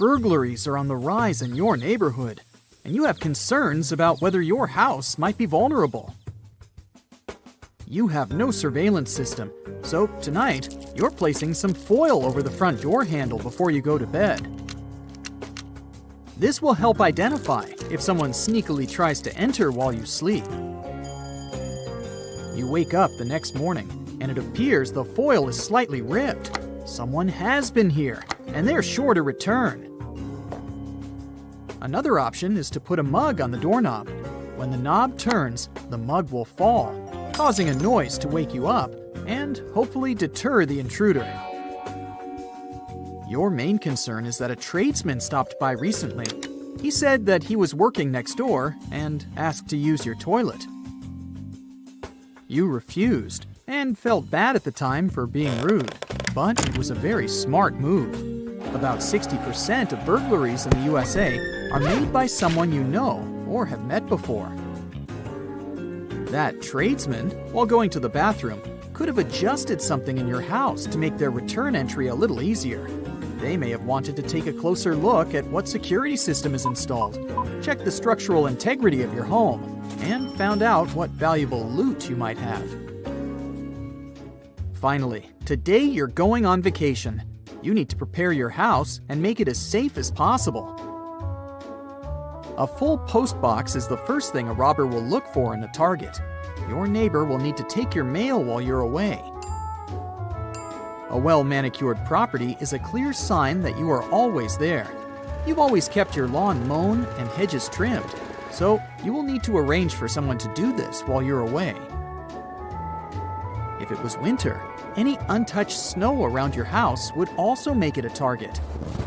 Burglaries are on the rise in your neighborhood, and you have concerns about whether your house might be vulnerable. You have no surveillance system, so tonight you're placing some foil over the front door handle before you go to bed. This will help identify if someone sneakily tries to enter while you sleep. You wake up the next morning, and it appears the foil is slightly ripped. Someone has been here, and they're sure to return. Another option is to put a mug on the doorknob. When the knob turns, the mug will fall, causing a noise to wake you up and hopefully deter the intruder. Your main concern is that a tradesman stopped by recently. He said that he was working next door and asked to use your toilet. You refused and felt bad at the time for being rude, but it was a very smart move. About 60% of burglaries in the USA are made by someone you know or have met before. That tradesman, while going to the bathroom, could have adjusted something in your house to make their return entry a little easier. They may have wanted to take a closer look at what security system is installed, check the structural integrity of your home, and found out what valuable loot you might have. Finally, today you're going on vacation. You need to prepare your house and make it as safe as possible. A full post box is the first thing a robber will look for in a target. Your neighbor will need to take your mail while you're away. A well-manicured property is a clear sign that you are always there. You've always kept your lawn mown and hedges trimmed, so you will need to arrange for someone to do this while you're away. If it was winter, any untouched snow around your house would also make it a target.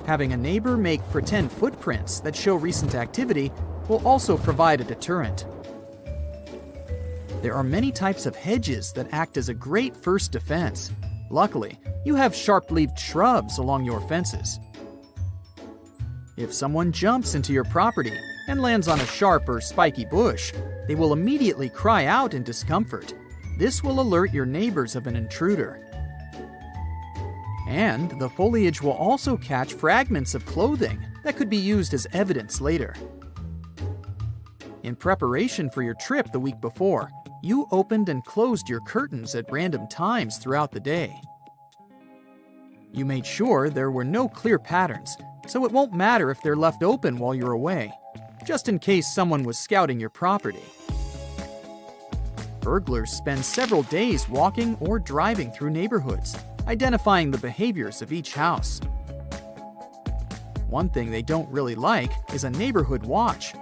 Having a neighbor make pretend footprints that show recent activity will also provide a deterrent. There are many types of hedges that act as a great first defense. Luckily, you have sharp-leaved shrubs along your fences. If someone jumps into your property and lands on a sharp or spiky bush, they will immediately cry out in discomfort. This will alert your neighbors of an intruder. And the foliage will also catch fragments of clothing that could be used as evidence later. In preparation for your trip the week before, you opened and closed your curtains at random times throughout the day. You made sure there were no clear patterns, so it won't matter if they're left open while you're away, just in case someone was scouting your property. Burglars spend several days walking or driving through neighborhoods, identifying the behaviors of each house. One thing they don't really like is a neighborhood watch.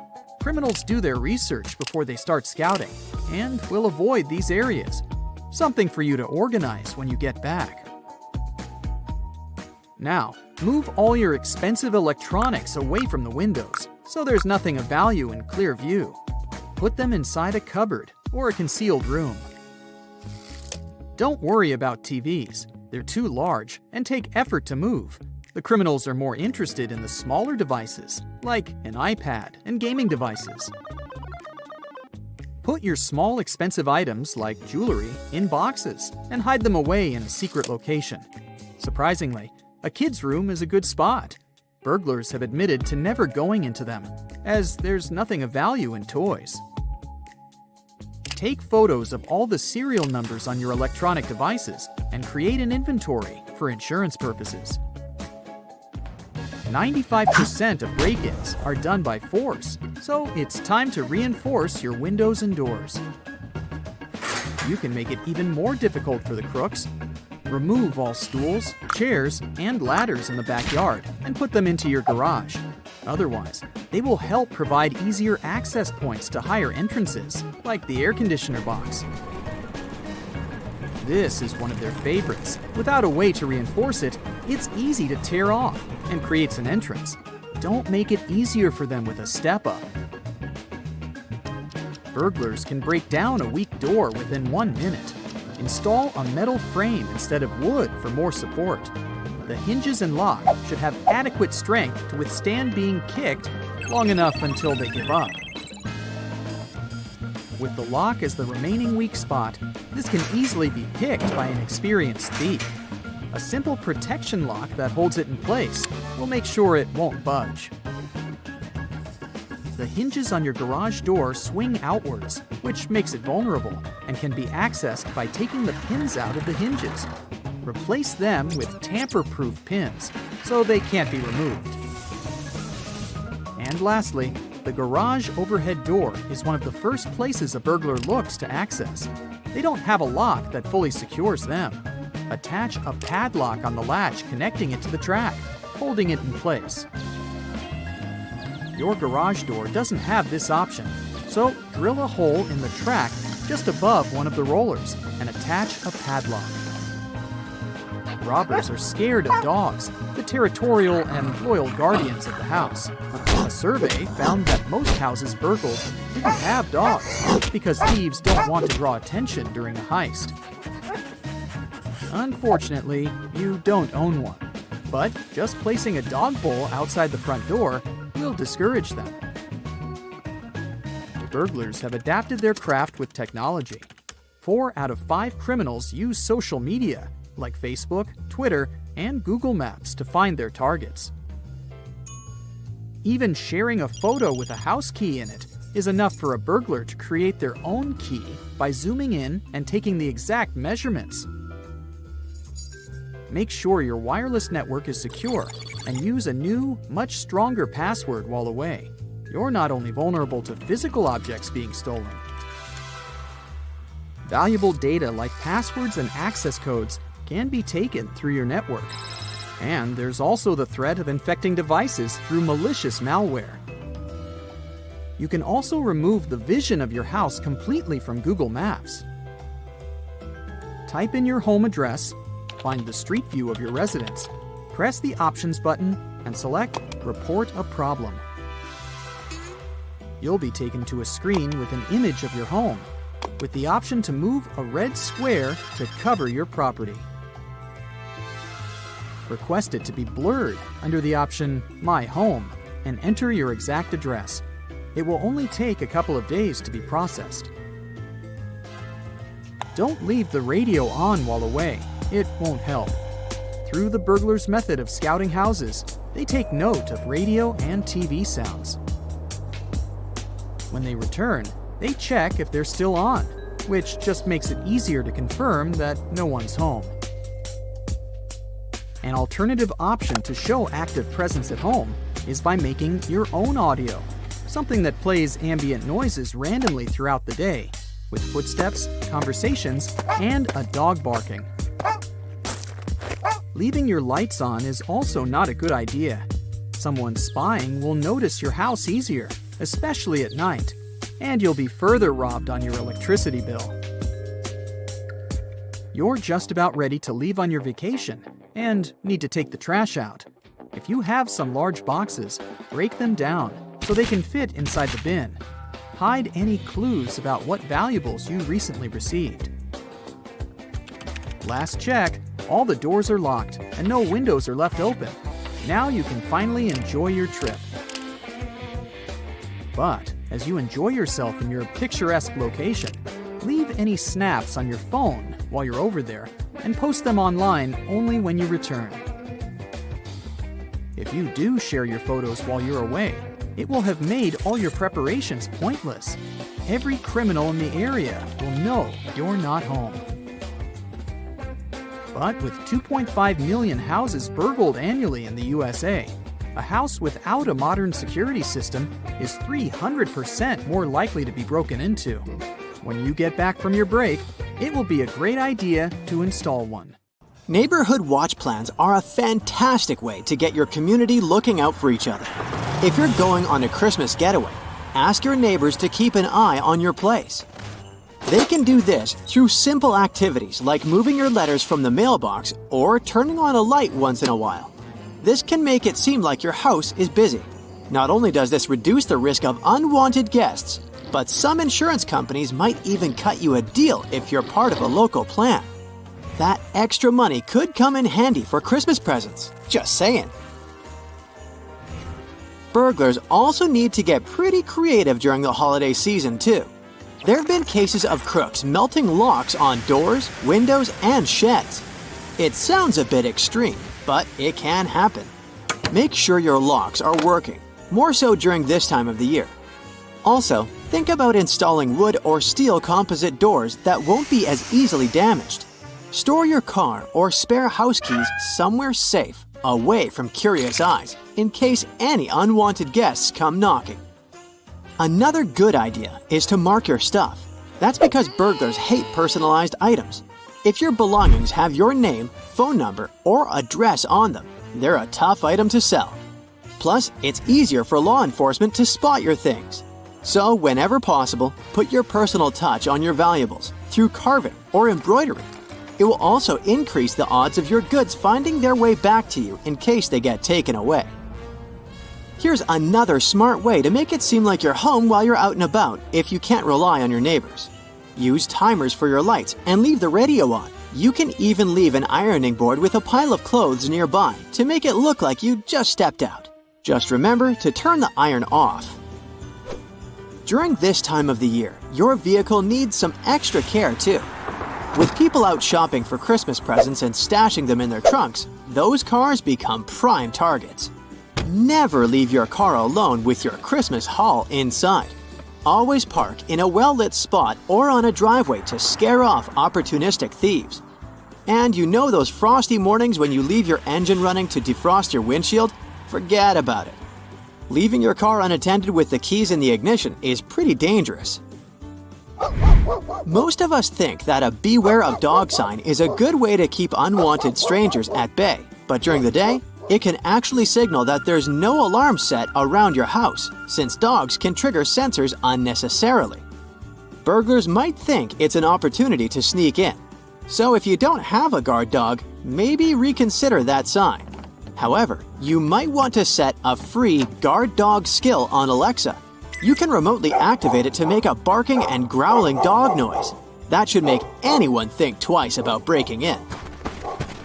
Criminals do their research before they start scouting and will avoid these areas. Something for you to organize when you get back. Now, move all your expensive electronics away from the windows so there's nothing of value in clear view. Put them inside a cupboard or a concealed room. Don't worry about TVs. They're too large and take effort to move. The criminals are more interested in the smaller devices, like an iPad and gaming devices. Put your small expensive items, like jewelry, in boxes and hide them away in a secret location. Surprisingly, a kid's room is a good spot. Burglars have admitted to never going into them, as there's nothing of value in toys. Take photos of all the serial numbers on your electronic devices and create an inventory for insurance purposes. 95% of break-ins are done by force, so it's time to reinforce your windows and doors. You can make it even more difficult for the crooks. Remove all stools, chairs, and ladders in the backyard and put them into your garage. Otherwise, they will help provide easier access points to higher entrances, like the air conditioner box. This is one of their favorites. Without a way to reinforce it, it's easy to tear off and creates an entrance. Don't make it easier for them with a step-up. Burglars can break down a weak door within 1 minute. Install a metal frame instead of wood for more support. The hinges and lock should have adequate strength to withstand being kicked long enough until they give up. With the lock as the remaining weak spot, this can easily be picked by an experienced thief. A simple protection lock that holds it in place will make sure it won't budge. The hinges on your garage door swing outwards, which makes it vulnerable and can be accessed by taking the pins out of the hinges. Replace them with tamper-proof pins so they can't be removed. And lastly, the garage overhead door is one of the first places a burglar looks to access. They don't have a lock that fully secures them. Attach a padlock on the latch connecting it to the track, holding it in place. Your garage door doesn't have this option, so drill a hole in the track just above one of the rollers and attach a padlock. Robbers are scared of dogs, the territorial and loyal guardians of the house. A survey found that most houses burgled didn't have dogs because thieves don't want to draw attention during a heist. Unfortunately, you don't own one, but just placing a dog bowl outside the front door will discourage them. Burglars have adapted their craft with technology. 4 out of 5 criminals use social media like Facebook, Twitter, and Google Maps to find their targets. Even sharing a photo with a house key in it is enough for a burglar to create their own key by zooming in and taking the exact measurements. Make sure your wireless network is secure and use a new, much stronger password while away. You're not only vulnerable to physical objects being stolen. Valuable data like passwords and access codes can be taken through your network. And there's also the threat of infecting devices through malicious malware. You can also remove the vision of your house completely from Google Maps. Type in your home address, find the street view of your residence, press the Options button, and select Report a Problem. You'll be taken to a screen with an image of your home, with the option to move a red square to cover your property. Request it to be blurred under the option My Home and enter your exact address. It will only take a couple of days to be processed. Don't leave the radio on while away. It won't help. Through the burglar's method of scouting houses, they take note of radio and TV sounds. When they return, they check if they're still on, which just makes it easier to confirm that no one's home. An alternative option to show active presence at home is by making your own audio, something that plays ambient noises randomly throughout the day, with footsteps, conversations, and a dog barking. Leaving your lights on is also not a good idea. Someone spying will notice your house easier, especially at night, and you'll be further robbed on your electricity bill. You're just about ready to leave on your vacation and need to take the trash out. If you have some large boxes, break them down so they can fit inside the bin. Hide any clues about what valuables you recently received. Last check, all the doors are locked and no windows are left open. Now you can finally enjoy your trip. But as you enjoy yourself in your picturesque location, leave any snaps on your phone while you're over there and post them online only when you return. If you do share your photos while you're away, it will have made all your preparations pointless. Every criminal in the area will know you're not home. But with 2.5 million houses burgled annually in the USA, a house without a modern security system is 300% more likely to be broken into. When you get back from your break, it will be a great idea to install one. Neighborhood watch plans are a fantastic way to get your community looking out for each other. If you're going on a Christmas getaway, ask your neighbors to keep an eye on your place. They can do this through simple activities like moving your letters from the mailbox or turning on a light once in a while. This can make it seem like your house is busy. Not only does this reduce the risk of unwanted guests, but some insurance companies might even cut you a deal if you're part of a local plan. That extra money could come in handy for Christmas presents. Just saying. Burglars also need to get pretty creative during the holiday season, too. There have been cases of crooks melting locks on doors, windows, and sheds. It sounds a bit extreme, but it can happen. Make sure your locks are working, more so during this time of the year. Also, think about installing wood or steel composite doors that won't be as easily damaged. Store your car or spare house keys somewhere safe, away from curious eyes, in case any unwanted guests come knocking. Another good idea is to mark your stuff. That's because burglars hate personalized items. If your belongings have your name, phone number, or address on them, they're a tough item to sell. Plus, it's easier for law enforcement to spot your things. So, whenever possible, put your personal touch on your valuables through carving or embroidery. It will also increase the odds of your goods finding their way back to you in case they get taken away. Here's another smart way to make it seem like you're home while you're out and about if you can't rely on your neighbors. Use timers for your lights and leave the radio on. You can even leave an ironing board with a pile of clothes nearby to make it look like you just stepped out. Just remember to turn the iron off. During this time of the year, your vehicle needs some extra care too. With people out shopping for Christmas presents and stashing them in their trunks, those cars become prime targets. Never leave your car alone with your Christmas haul inside. Always park in a well-lit spot or on a driveway to scare off opportunistic thieves. And you know those frosty mornings when you leave your engine running to defrost your windshield? Forget about it. Leaving your car unattended with the keys in the ignition is pretty dangerous. Most of us think that a beware of dog sign is a good way to keep unwanted strangers at bay, but during the day, it can actually signal that there's no alarm set around your house, since dogs can trigger sensors unnecessarily. Burglars might think it's an opportunity to sneak in. So if you don't have a guard dog, maybe reconsider that sign. However, you might want to set a free guard dog skill on Alexa. You can remotely activate it to make a barking and growling dog noise. That should make anyone think twice about breaking in.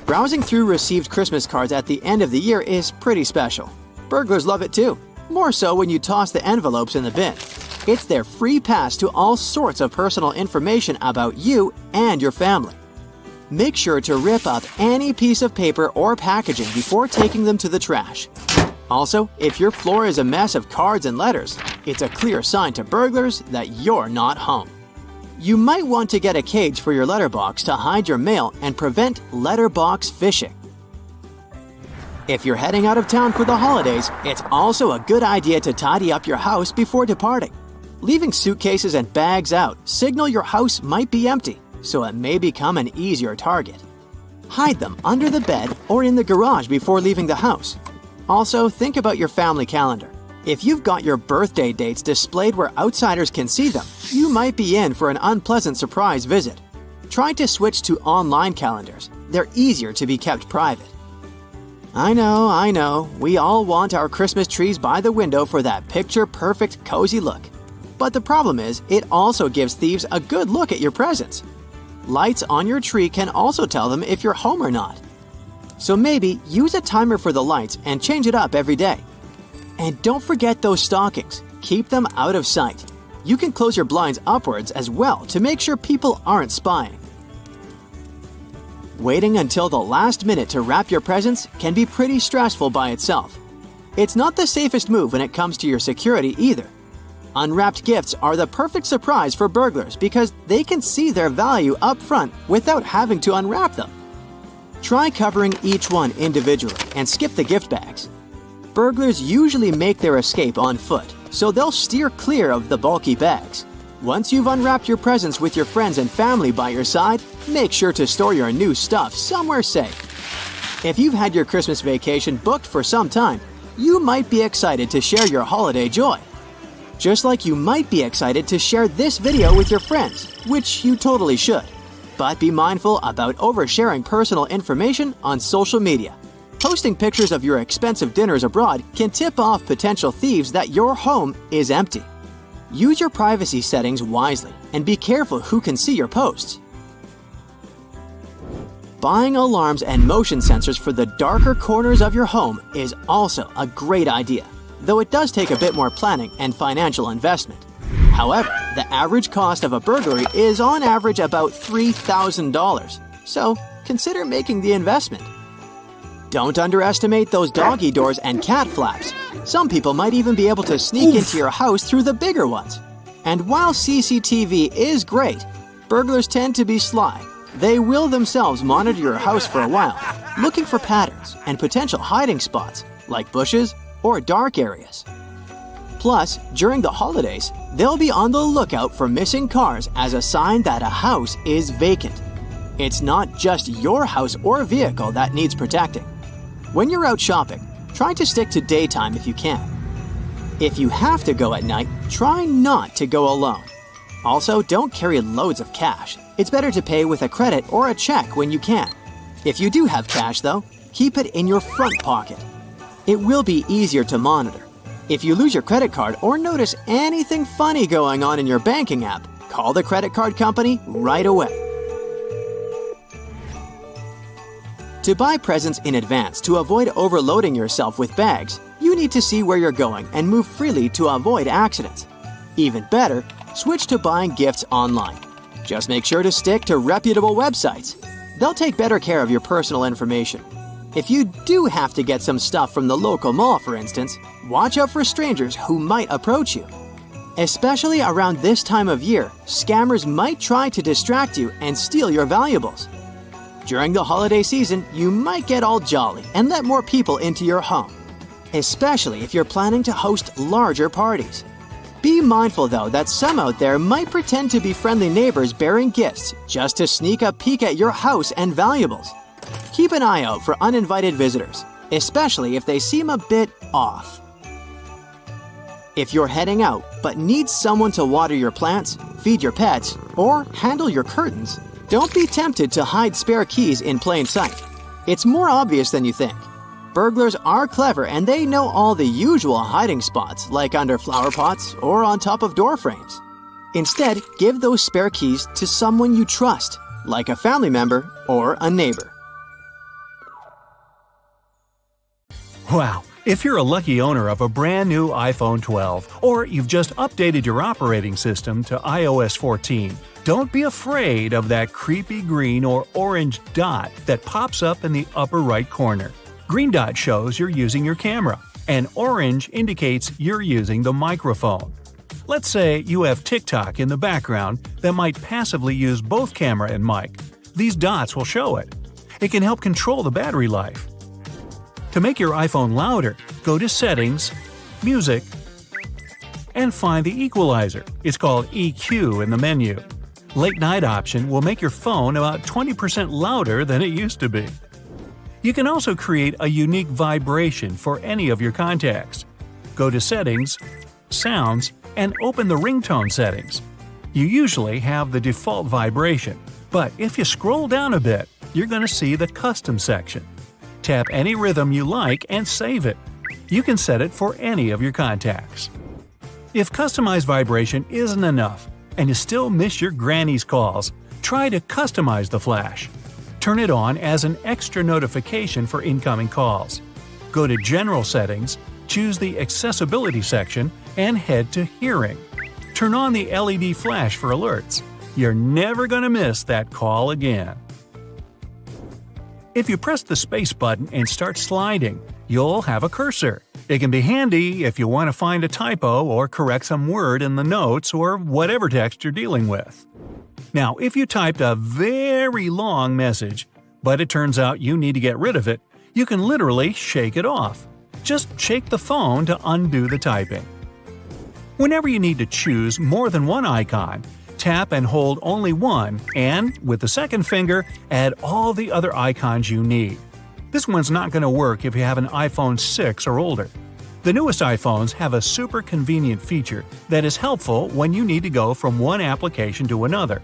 Browsing through received Christmas cards at the end of the year is pretty special. Burglars love it too, more so when you toss the envelopes in the bin. It's their free pass to all sorts of personal information about you and your family. Make sure to rip up any piece of paper or packaging before taking them to the trash. Also, if your floor is a mess of cards and letters, it's a clear sign to burglars that you're not home. You might want to get a cage for your letterbox to hide your mail and prevent letterbox phishing. If you're heading out of town for the holidays, it's also a good idea to tidy up your house before departing. Leaving suitcases and bags out signal your house might be empty, so it may become an easier target. Hide them under the bed or in the garage before leaving the house. Also, think about your family calendar. If you've got your birthday dates displayed where outsiders can see them, you might be in for an unpleasant surprise visit. Try to switch to online calendars. They're easier to be kept private. I know, we all want our Christmas trees by the window for that picture-perfect, cozy look. But the problem is, it also gives thieves a good look at your presents. Lights on your tree can also tell them if you're home or not. So maybe use a timer for the lights and change it up every day. And don't forget those stockings. Keep them out of sight. You can close your blinds upwards as well to make sure people aren't spying. Waiting until the last minute to wrap your presents can be pretty stressful by itself. It's not the safest move when it comes to your security either. Unwrapped gifts are the perfect surprise for burglars because they can see their value up front without having to unwrap them. Try covering each one individually and skip the gift bags. Burglars usually make their escape on foot, so they'll steer clear of the bulky bags. Once you've unwrapped your presents with your friends and family by your side, make sure to store your new stuff somewhere safe. If you've had your Christmas vacation booked for some time, you might be excited to share your holiday joy. Just like you might be excited to share this video with your friends, which you totally should. But be mindful about oversharing personal information on social media. Posting pictures of your expensive dinners abroad can tip off potential thieves that your home is empty. Use your privacy settings wisely and be careful who can see your posts. Buying alarms and motion sensors for the darker corners of your home is also a great idea, though it does take a bit more planning and financial investment. However, the average cost of a burglary is on average about $3,000, so consider making the investment. Don't underestimate those doggy doors and cat flaps. Some people might even be able to sneak into your house through the bigger ones. And while CCTV is great, burglars tend to be sly. They will themselves monitor your house for a while, looking for patterns and potential hiding spots, like bushes or dark areas. Plus, during the holidays, they'll be on the lookout for missing cars as a sign that a house is vacant. It's not just your house or vehicle that needs protecting. When you're out shopping, try to stick to daytime if you can. If you have to go at night, try not to go alone. Also, don't carry loads of cash. It's better to pay with a credit or a check when you can. If you do have cash, though, keep it in your front pocket. It will be easier to monitor. If you lose your credit card or notice anything funny going on in your banking app, call the credit card company right away. To buy presents in advance to avoid overloading yourself with bags, you need to see where you're going and move freely to avoid accidents. Even better, switch to buying gifts online. Just make sure to stick to reputable websites. They'll take better care of your personal information. If you do have to get some stuff from the local mall, for instance, watch out for strangers who might approach you. Especially around this time of year, scammers might try to distract you and steal your valuables. During the holiday season, you might get all jolly and let more people into your home, especially if you're planning to host larger parties. Be mindful, though, that some out there might pretend to be friendly neighbors bearing gifts just to sneak a peek at your house and valuables. Keep an eye out for uninvited visitors, especially if they seem a bit off. If you're heading out but need someone to water your plants, feed your pets, or handle your curtains, don't be tempted to hide spare keys in plain sight. It's more obvious than you think. Burglars are clever and they know all the usual hiding spots, like under flower pots or on top of door frames. Instead, give those spare keys to someone you trust, like a family member or a neighbor. Wow! If you're a lucky owner of a brand new iPhone 12, or you've just updated your operating system to iOS 14, don't be afraid of that creepy green or orange dot that pops up in the upper right corner. Green dot shows you're using your camera, and orange indicates you're using the microphone. Let's say you have TikTok in the background that might passively use both camera and mic. These dots will show it. It can help control the battery life. To make your iPhone louder, go to Settings, Music, and find the equalizer. It's called EQ in the menu. Late night option will make your phone about 20% louder than it used to be. You can also create a unique vibration for any of your contacts. Go to Settings, Sounds, and open the ringtone settings. You usually have the default vibration, but if you scroll down a bit, you're going to see the Custom section. Tap any rhythm you like and save it. You can set it for any of your contacts. If customized vibration isn't enough, and you still miss your granny's calls, try to customize the flash. Turn it on as an extra notification for incoming calls. Go to General Settings, choose the Accessibility section, and head to Hearing. Turn on the LED flash for alerts. You're never going to miss that call again. If you press the space button and start sliding, you'll have a cursor. It can be handy if you want to find a typo or correct some word in the notes or whatever text you're dealing with. Now, if you typed a very long message, but it turns out you need to get rid of it, you can literally shake it off. Just shake the phone to undo the typing. Whenever you need to choose more than one icon, tap and hold only one, and, with the second finger, add all the other icons you need. This one's not going to work if you have an iPhone 6 or older. The newest iPhones have a super convenient feature that is helpful when you need to go from one application to another.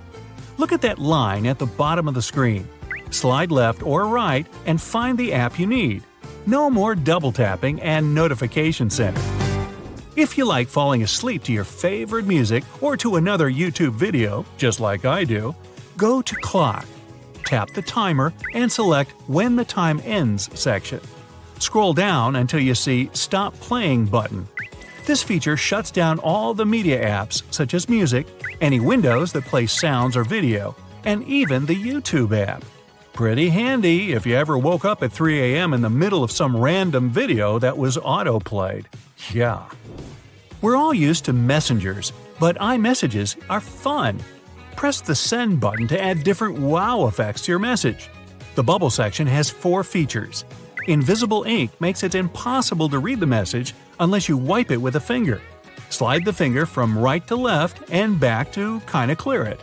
Look at that line at the bottom of the screen. Slide left or right and find the app you need. No more double tapping and notification center. If you like falling asleep to your favorite music or to another YouTube video, just like I do, go to Clock. Tap the timer and select When the Time Ends section. Scroll down until you see Stop Playing button. This feature shuts down all the media apps such as music, any windows that play sounds or video, and even the YouTube app. Pretty handy if you ever woke up at 3 a.m. in the middle of some random video that was auto-played. Yeah. We're all used to messengers, but iMessages are fun. Press the Send button to add different wow effects to your message. The bubble section has 4 features. Invisible ink makes it impossible to read the message unless you wipe it with a finger. Slide the finger from right to left and back to kinda clear it.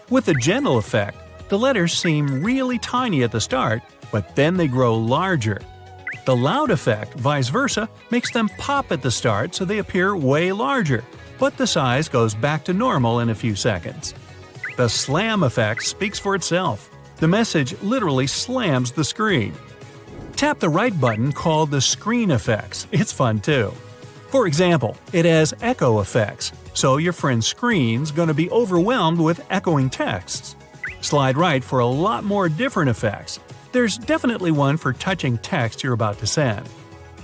With the gentle effect, the letters seem really tiny at the start, but then they grow larger. The loud effect, vice versa, makes them pop at the start so they appear way larger, but the size goes back to normal in a few seconds. The slam effect speaks for itself. The message literally slams the screen. Tap the right button called the screen effects. It's fun too. For example, it has echo effects, so your friend's screen's going to be overwhelmed with echoing texts. Slide right for a lot more different effects. There's definitely one for touching text you're about to send.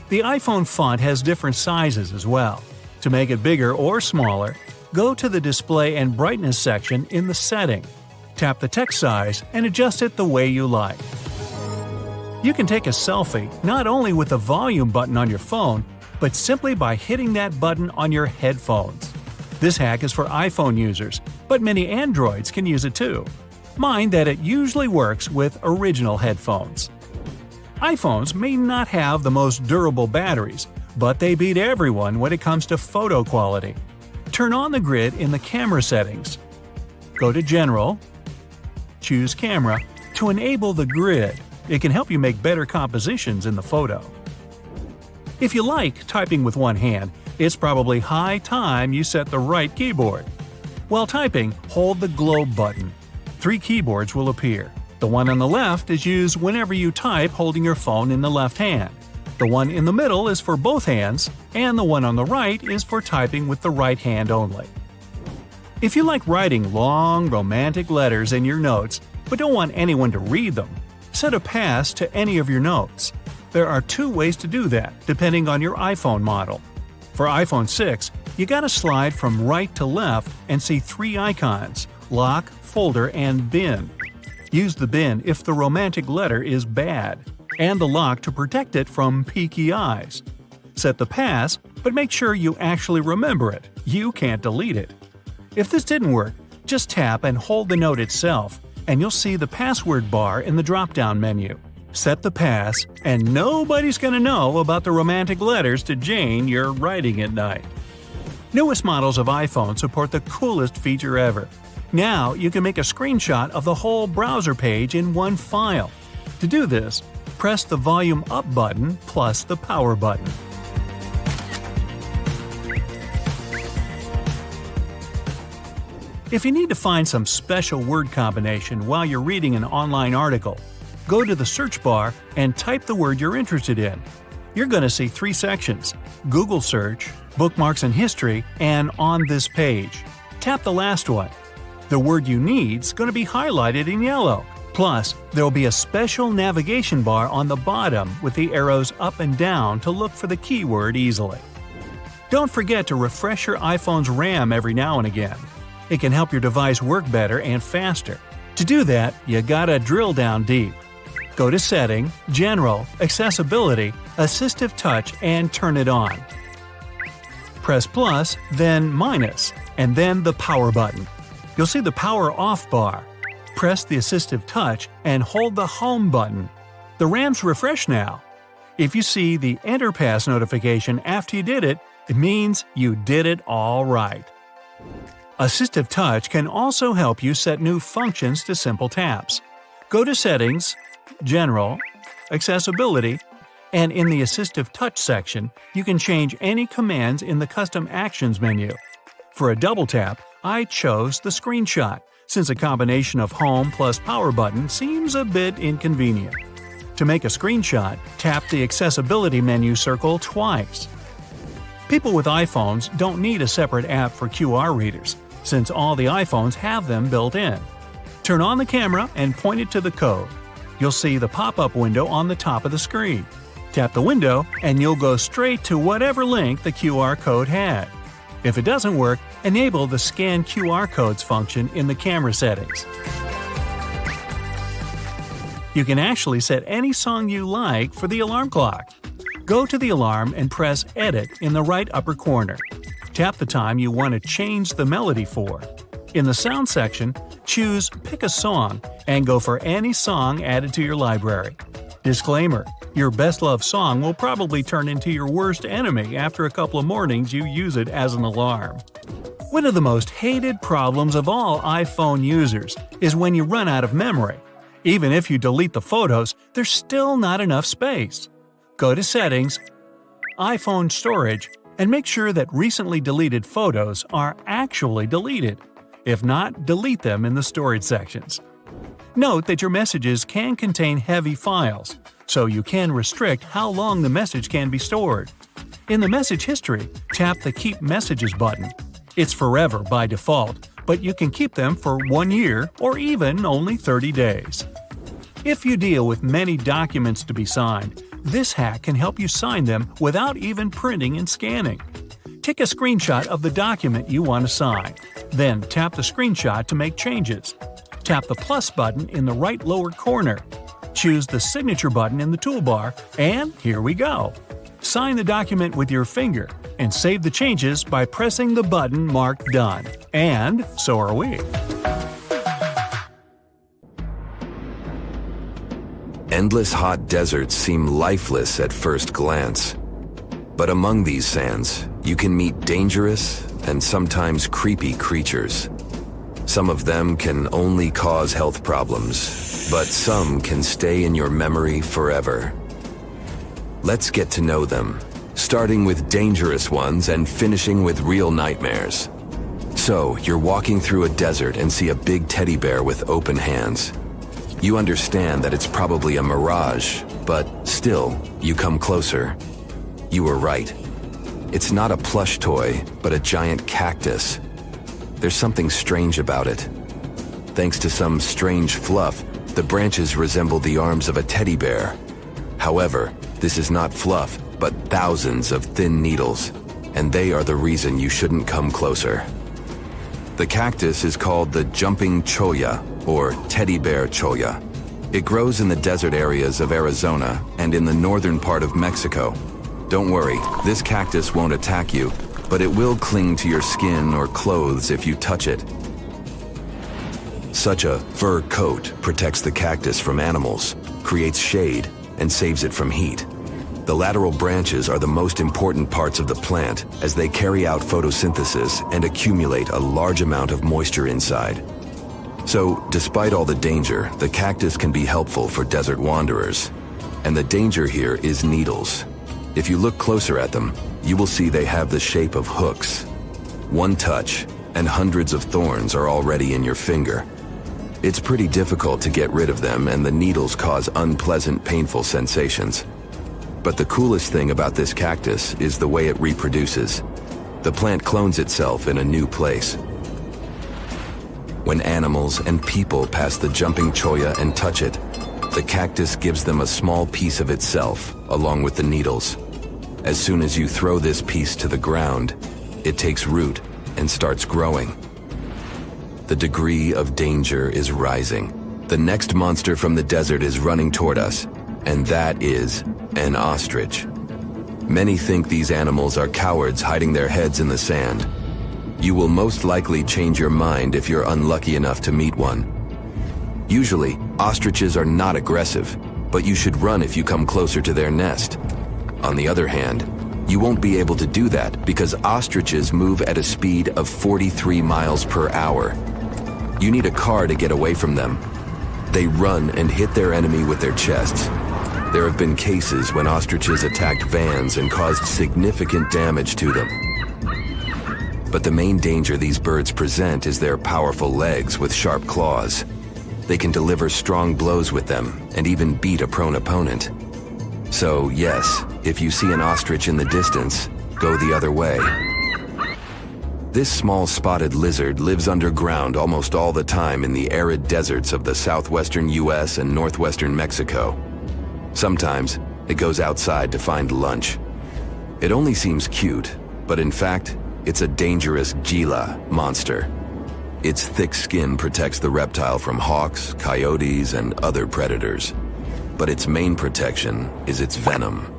The iPhone font has different sizes as well. To make it bigger or smaller, go to the Display and Brightness section in the setting. Tap the text size and adjust it the way you like. You can take a selfie not only with the volume button on your phone, but simply by hitting that button on your headphones. This hack is for iPhone users, but many Androids can use it too. Mind that it usually works with original headphones. iPhones may not have the most durable batteries, but they beat everyone when it comes to photo quality. Turn on the grid in the camera settings. Go to General, choose Camera to enable the grid. It can help you make better compositions in the photo. If you like typing with one hand, it's probably high time you set the right keyboard. While typing, hold the globe button. 3 keyboards will appear. The one on the left is used whenever you type holding your phone in the left hand. The one in the middle is for both hands, and the one on the right is for typing with the right hand only. If you like writing long, romantic letters in your notes, but don't want anyone to read them, set a pass to any of your notes. There are 2 ways to do that, depending on your iPhone model. For iPhone 6, you gotta slide from right to left and see 3 icons: Lock, Folder, and Bin. Use the bin if the romantic letter is bad, and the lock to protect it from peeky eyes. Set the pass, but make sure you actually remember it. You can't delete it. If this didn't work, just tap and hold the note itself, and you'll see the password bar in the drop-down menu. Set the pass, and nobody's gonna know about the romantic letters to Jane you're writing at night. Newest models of iPhone support the coolest feature ever. Now you can make a screenshot of the whole browser page in one file. To do this, press the volume up button plus the power button. If you need to find some special word combination while you're reading an online article, go to the search bar and type the word you're interested in. You're going to see 3 sections: Google Search, Bookmarks and History, and On This Page. Tap the last one. The word you need's going to be highlighted in yellow. Plus, there will be a special navigation bar on the bottom with the arrows up and down to look for the keyword easily. Don't forget to refresh your iPhone's RAM every now and again. It can help your device work better and faster. To do that, you gotta drill down deep. Go to Setting, General, Accessibility, Assistive Touch, and turn it on. Press plus, then minus, and then the power button. You'll see the power off bar. Press the Assistive Touch and hold the Home button. The RAM's refreshed now. If you see the Enter Pass notification after you did it, it means you did it all right. Assistive Touch can also help you set new functions to simple taps. Go to Settings, General, Accessibility, and in the Assistive Touch section, you can change any commands in the Custom Actions menu. For a double tap, I chose the screenshot, since a combination of Home plus Power button seems a bit inconvenient. To make a screenshot, tap the Accessibility menu circle twice. People with iPhones don't need a separate app for QR readers, since all the iPhones have them built in. Turn on the camera and point it to the code. You'll see the pop-up window on the top of the screen. Tap the window and you'll go straight to whatever link the QR code had. If it doesn't work, enable the Scan QR Codes function in the camera settings. You can actually set any song you like for the alarm clock. Go to the alarm and press Edit in the right upper corner. Tap the time you want to change the melody for. In the sound section, choose Pick a Song and go for any song added to your library. Disclaimer: your best loved song will probably turn into your worst enemy after a couple of mornings you use it as an alarm. One of the most hated problems of all iPhone users is when you run out of memory. Even if you delete the photos, there's still not enough space. Go to Settings, iPhone Storage, and make sure that recently deleted photos are actually deleted. If not, delete them in the storage sections. Note that your messages can contain heavy files, so you can restrict how long the message can be stored. In the message history, tap the Keep Messages button. It's forever by default, but you can keep them for 1 year or even only 30 days. If you deal with many documents to be signed, this hack can help you sign them without even printing and scanning. Take a screenshot of the document you want to sign. Then tap the screenshot to make changes. Tap the plus button in the right lower corner. Choose the signature button in the toolbar, and here we go. Sign the document with your finger and save the changes by pressing the button marked Done. And so are we. Endless hot deserts seem lifeless at first glance. But among these sands, you can meet dangerous and sometimes creepy creatures. Some of them can only cause health problems, but some can stay in your memory forever. Let's get to know them, starting with dangerous ones and finishing with real nightmares. So, you're walking through a desert and see a big teddy bear with open hands. You understand that it's probably a mirage, but still, you come closer. You were right. It's not a plush toy, but a giant cactus. There's something strange about it. Thanks to some strange fluff, the branches resemble the arms of a teddy bear. However, this is not fluff, but thousands of thin needles, and they are the reason you shouldn't come closer. The cactus is called the jumping cholla, or teddy bear cholla. It grows in the desert areas of Arizona and in the northern part of Mexico. Don't worry, this cactus won't attack you, but it will cling to your skin or clothes if you touch it. Such a fur coat protects the cactus from animals, creates shade, and saves it from heat. The lateral branches are the most important parts of the plant as they carry out photosynthesis and accumulate a large amount of moisture inside. So, despite all the danger, the cactus can be helpful for desert wanderers. And the danger here is needles. If you look closer at them, you will see they have the shape of hooks. One touch, and hundreds of thorns are already in your finger. It's pretty difficult to get rid of them, and the needles cause unpleasant, painful sensations. But the coolest thing about this cactus is the way it reproduces. The plant clones itself in a new place. When animals and people pass the jumping cholla and touch it, the cactus gives them a small piece of itself, along with the needles. As soon as you throw this piece to the ground, it takes root and starts growing. The degree of danger is rising. The next monster from the desert is running toward us, and that is an ostrich. Many think these animals are cowards hiding their heads in the sand. You will most likely change your mind if you're unlucky enough to meet one. Usually, ostriches are not aggressive, but you should run if you come closer to their nest. On the other hand, you won't be able to do that because ostriches move at a speed of 43 miles per hour. You need a car to get away from them. They run and hit their enemy with their chests. There have been cases when ostriches attacked vans and caused significant damage to them. But the main danger these birds present is their powerful legs with sharp claws. They can deliver strong blows with them and even beat a prone opponent. So yes, if you see an ostrich in the distance, go the other way. This small spotted lizard lives underground almost all the time in the arid deserts of the southwestern US and northwestern Mexico. Sometimes, it goes outside to find lunch. It only seems cute, but in fact, it's a dangerous Gila monster. Its thick skin protects the reptile from hawks, coyotes, and other predators. but its main protection is its venom.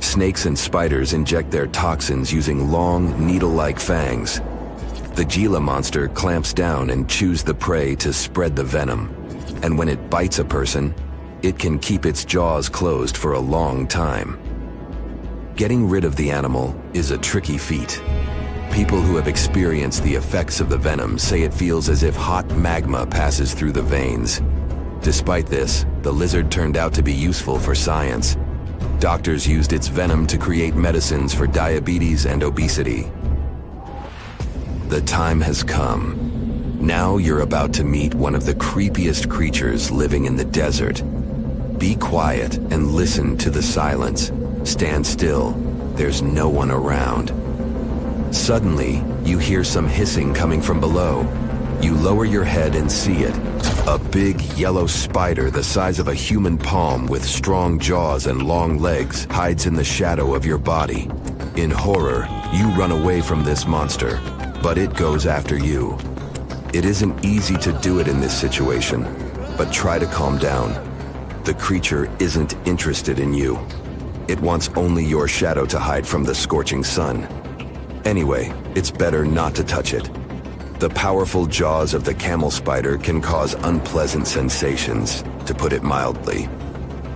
Snakes and spiders inject their toxins using long, needle-like fangs. The Gila monster clamps down and chews the prey to spread the venom, and when it bites a person, it can keep its jaws closed for a long time. Getting rid of the animal is a tricky feat. People who have experienced the effects of the venom say it feels as if hot magma passes through the veins. Despite this, the lizard turned out to be useful for science. Doctors used its venom to create medicines for diabetes and obesity. The time has come. Now you're about to meet one of the creepiest creatures living in the desert. Be quiet and listen to the silence. Stand still. There's no one around. Suddenly, you hear some hissing coming from below. You lower your head and see it. A big yellow spider the size of a human palm with strong jaws and long legs hides in the shadow of your body. In horror, you run away from this monster, but it goes after you. It isn't easy to do it in this situation, but try to calm down. The creature isn't interested in you. It wants only your shadow to hide from the scorching sun. Anyway, it's better not to touch it. The powerful jaws of the camel spider can cause unpleasant sensations, to put it mildly.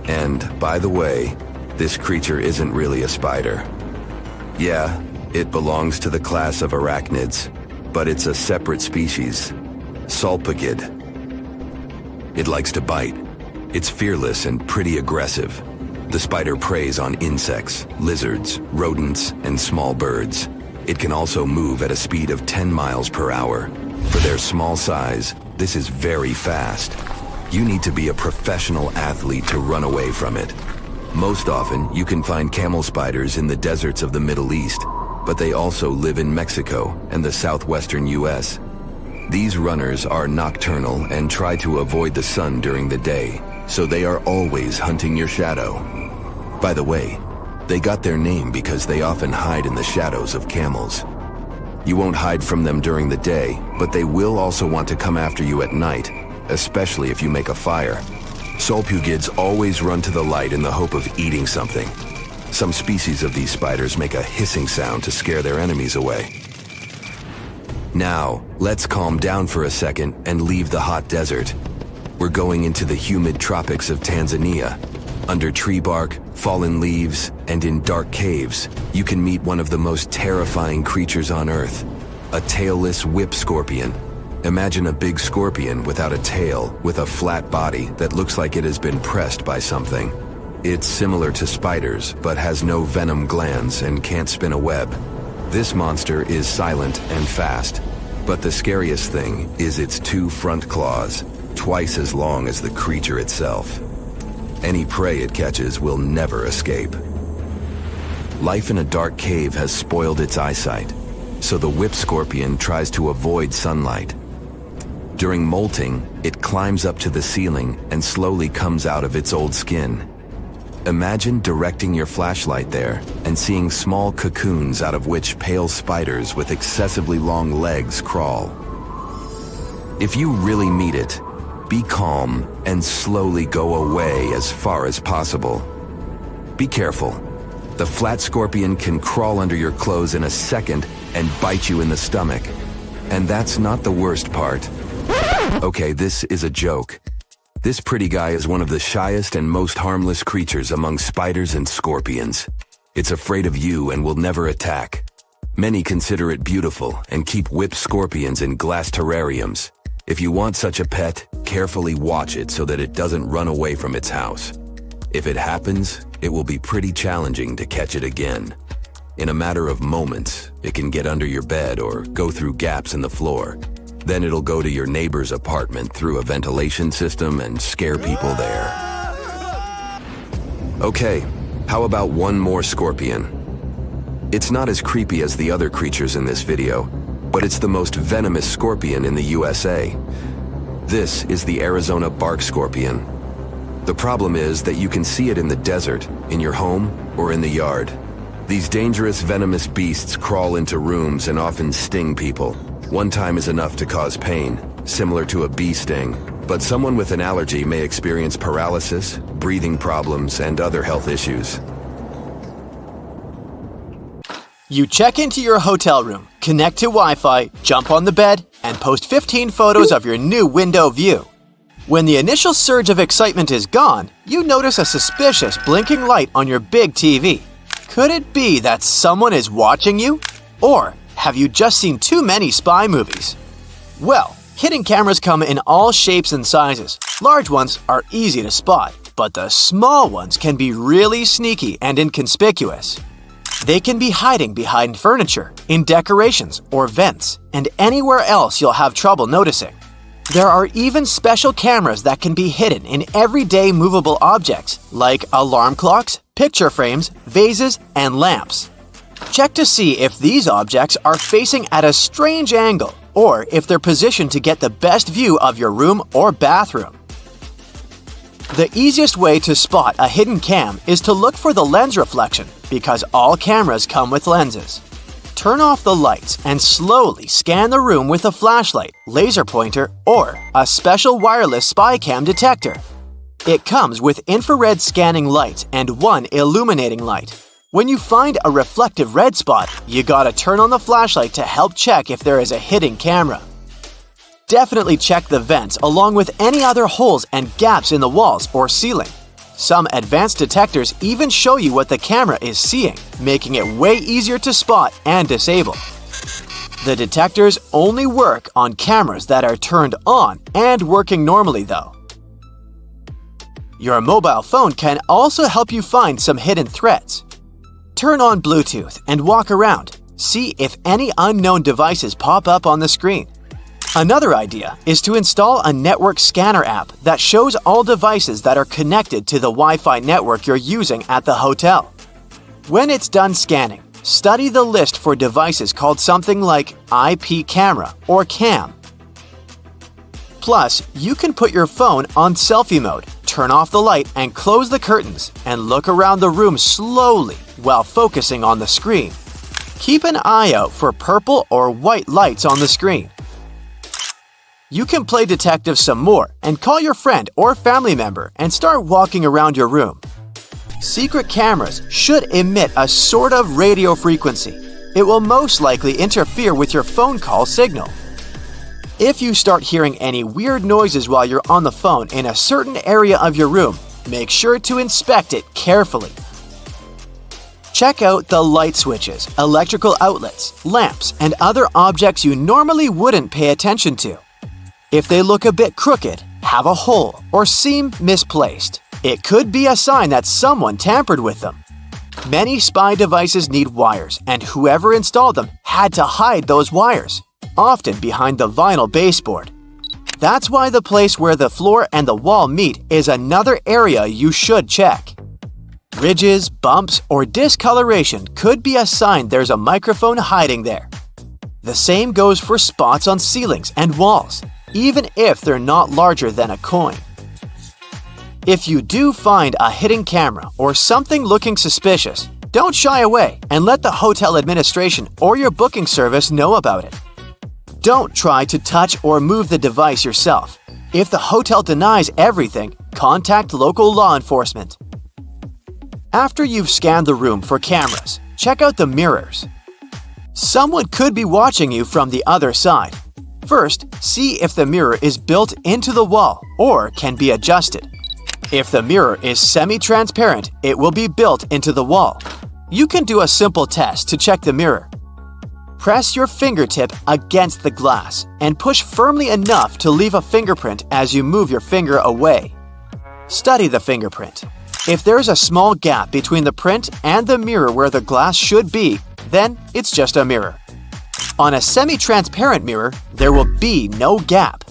And, by the way, this creature isn't really a spider. Yeah, it belongs to the class of arachnids, but it's a separate species, Salpagid. It likes to bite. It's fearless and pretty aggressive. The spider preys on insects, lizards, rodents, and small birds. It can also move at a speed of 10 miles per hour. For their small size, this is very fast. You need to be a professional athlete to run away from it. Most often, you can find camel spiders in the deserts of the Middle East, but they also live in Mexico and the southwestern US. These runners are nocturnal and try to avoid the sun during the day, so they are always hunting your shadow. By the way, they got their name because they often hide in the shadows of camels. You won't hide from them during the day, but they will also want to come after you at night, especially if you make a fire. Salpugids always run to the light in the hope of eating something. Some species of these spiders make a hissing sound to scare their enemies away. Now, let's calm down for a second and leave the hot desert. We're going into the humid tropics of Tanzania. Under tree bark, fallen leaves, and in dark caves, you can meet one of the most terrifying creatures on Earth, a tailless whip scorpion. Imagine a big scorpion without a tail, with a flat body that looks like it has been pressed by something. It's similar to spiders, but has no venom glands and can't spin a web. This monster is silent and fast, but the scariest thing is its 2 front claws, twice as long as the creature itself. Any prey it catches will never escape. Life in a dark cave has spoiled its eyesight, so the whip scorpion tries to avoid sunlight. During molting, it climbs up to the ceiling and slowly comes out of its old skin. Imagine directing your flashlight there and seeing small cocoons out of which pale spiders with excessively long legs crawl. If you really meet it, be calm and slowly go away as far as possible. Be careful. The flat scorpion can crawl under your clothes in a second and bite you in the stomach. And that's not the worst part. Okay, this is a joke. This pretty guy is one of the shyest and most harmless creatures among spiders and scorpions. It's afraid of you and will never attack. Many consider it beautiful and keep whip scorpions in glass terrariums. If you want such a pet, carefully watch it so that it doesn't run away from its house. If it happens, it will be pretty challenging to catch it again. In a matter of moments, it can get under your bed or go through gaps in the floor. Then it'll go to your neighbor's apartment through a ventilation system and scare people there. Okay, how about one more scorpion? It's not as creepy as the other creatures in this video, but it's the most venomous scorpion in the USA. This is the Arizona bark scorpion. The problem is that you can see it in the desert, in your home, or in the yard. These dangerous venomous beasts crawl into rooms and often sting people. One time is enough to cause pain, similar to a bee sting, But someone with an allergy may experience paralysis, breathing problems, and other health issues. You check into your hotel room, connect to Wi-Fi, jump on the bed, and post 15 photos of your new window view. When the initial surge of excitement is gone, you notice a suspicious blinking light on your big TV. Could it be that someone is watching you? Or have you just seen too many spy movies? Well, hidden cameras come in all shapes and sizes. Large ones are easy to spot, but the small ones can be really sneaky and inconspicuous. They can be hiding behind furniture, in decorations or vents, and anywhere else you'll have trouble noticing. There are even special cameras that can be hidden in everyday movable objects like alarm clocks, picture frames, vases, and lamps. Check to see if these objects are facing at a strange angle or if they're positioned to get the best view of your room or bathroom. The easiest way to spot a hidden cam is to look for the lens reflection because all cameras come with lenses. Turn off the lights and slowly scan the room with a flashlight, laser pointer, or a special wireless spy cam detector. It comes with infrared scanning lights and one illuminating light. When you find a reflective red spot, you gotta turn on the flashlight to help check if there is a hidden camera. Definitely check the vents along with any other holes and gaps in the walls or ceiling. Some advanced detectors even show you what the camera is seeing, making it way easier to spot and disable. The detectors only work on cameras that are turned on and working normally though. Your mobile phone can also help you find some hidden threats. Turn on Bluetooth and walk around. See if any unknown devices pop up on the screen. Another idea is to install a network scanner app that shows all devices that are connected to the Wi-Fi network you're using at the hotel. When it's done scanning, study the list for devices called something like IP camera or CAM. Plus, you can put your phone on selfie mode, turn off the light and close the curtains, and look around the room slowly while focusing on the screen. Keep an eye out for purple or white lights on the screen. You can play detective some more and call your friend or family member and start walking around your room. Secret cameras should emit a sort of radio frequency. It will most likely interfere with your phone call signal. If you start hearing any weird noises while you're on the phone in a certain area of your room, make sure to inspect it carefully. Check out the light switches, electrical outlets, lamps, and other objects you normally wouldn't pay attention to. If they look a bit crooked, have a hole, or seem misplaced, it could be a sign that someone tampered with them. Many spy devices need wires, and whoever installed them had to hide those wires, often behind the vinyl baseboard. That's why the place where the floor and the wall meet is another area you should check. Ridges, bumps, or discoloration could be a sign there's a microphone hiding there. The same goes for spots on ceilings and walls, even if they're not larger than a coin. If you do find a hidden camera or something looking suspicious, don't shy away and let the hotel administration or your booking service know about it. Don't try to touch or move the device yourself. If the hotel denies everything, contact local law enforcement. After you've scanned the room for cameras, check out the mirrors. Someone could be watching you from the other side. First, see if the mirror is built into the wall or can be adjusted. If the mirror is semi-transparent, it will be built into the wall. You can do a simple test to check the mirror. Press your fingertip against the glass and push firmly enough to leave a fingerprint as you move your finger away. Study the fingerprint. If there's a small gap between the print and the mirror where the glass should be, then it's just a mirror. On a semi-transparent mirror, there will be no gap.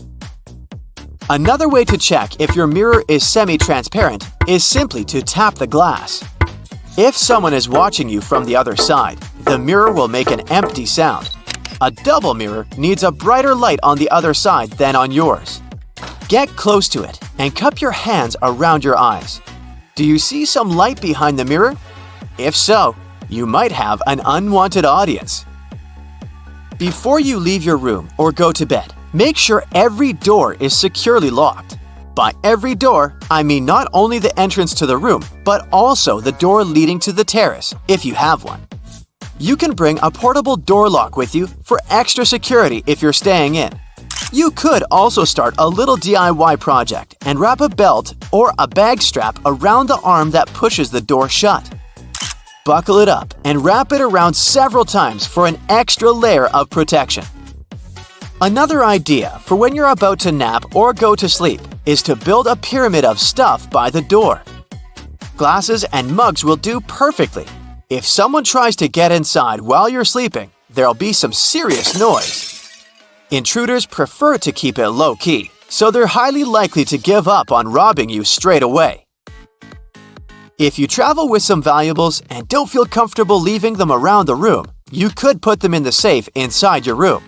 Another way to check if your mirror is semi-transparent is simply to tap the glass. If someone is watching you from the other side, the mirror will make an empty sound. A double mirror needs a brighter light on the other side than on yours. Get close to it and cup your hands around your eyes. Do you see some light behind the mirror? If so, you might have an unwanted audience. Before you leave your room or go to bed, Make sure every door is securely locked. By every door, I mean not only the entrance to the room, but also the door leading to the terrace, if you have one. You can bring a portable door lock with you for extra security if you're staying in. You could also start a little DIY project and wrap a belt or a bag strap around the arm that pushes the door shut. Buckle it up and wrap it around several times for an extra layer of protection. Another idea for when you're about to nap or go to sleep is to build a pyramid of stuff by the door. Glasses and mugs will do perfectly. If someone tries to get inside while you're sleeping, there'll be some serious noise. Intruders prefer to keep it low-key, so they're highly likely to give up on robbing you straight away. If you travel with some valuables and don't feel comfortable leaving them around the room, you could put them in the safe inside your room.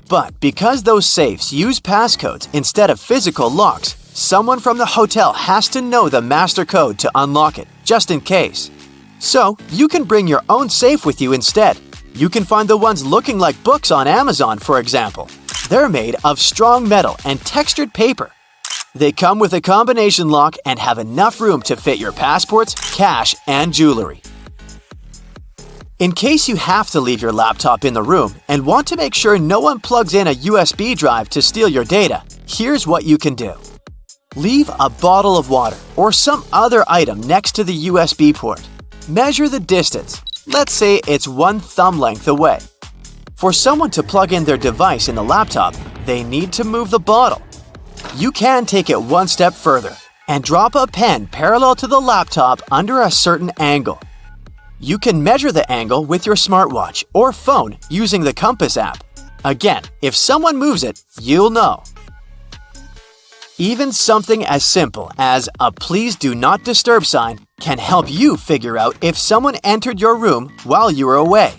But because those safes use passcodes instead of physical locks, someone from the hotel has to know the master code to unlock it, just in case. So, you can bring your own safe with you instead. You can find the ones looking like books on Amazon, for example. They're made of strong metal and textured paper. They come with a combination lock and have enough room to fit your passports, cash, and jewelry. In case you have to leave your laptop in the room and want to make sure no one plugs in a USB drive to steal your data, here's what you can do. Leave a bottle of water or some other item next to the USB port. Measure the distance. Let's say it's 1 thumb length away. For someone to plug in their device in the laptop, they need to move the bottle. You can take it one step further and drop a pen parallel to the laptop under a certain angle. You can measure the angle with your smartwatch or phone using the compass app. Again, if someone moves it, you'll know. Even something as simple as a "Please do not disturb" sign can help you figure out if someone entered your room while you were away.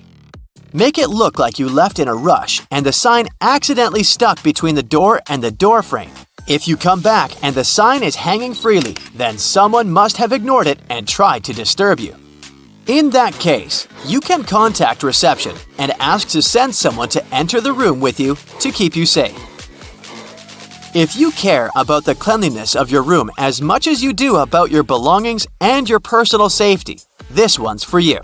Make it look like you left in a rush and the sign accidentally stuck between the door and the door frame. If you come back and the sign is hanging freely, then someone must have ignored it and tried to disturb you. In that case, you can contact reception and ask to send someone to enter the room with you to keep you safe. If you care about the cleanliness of your room as much as you do about your belongings and your personal safety, this one's for you.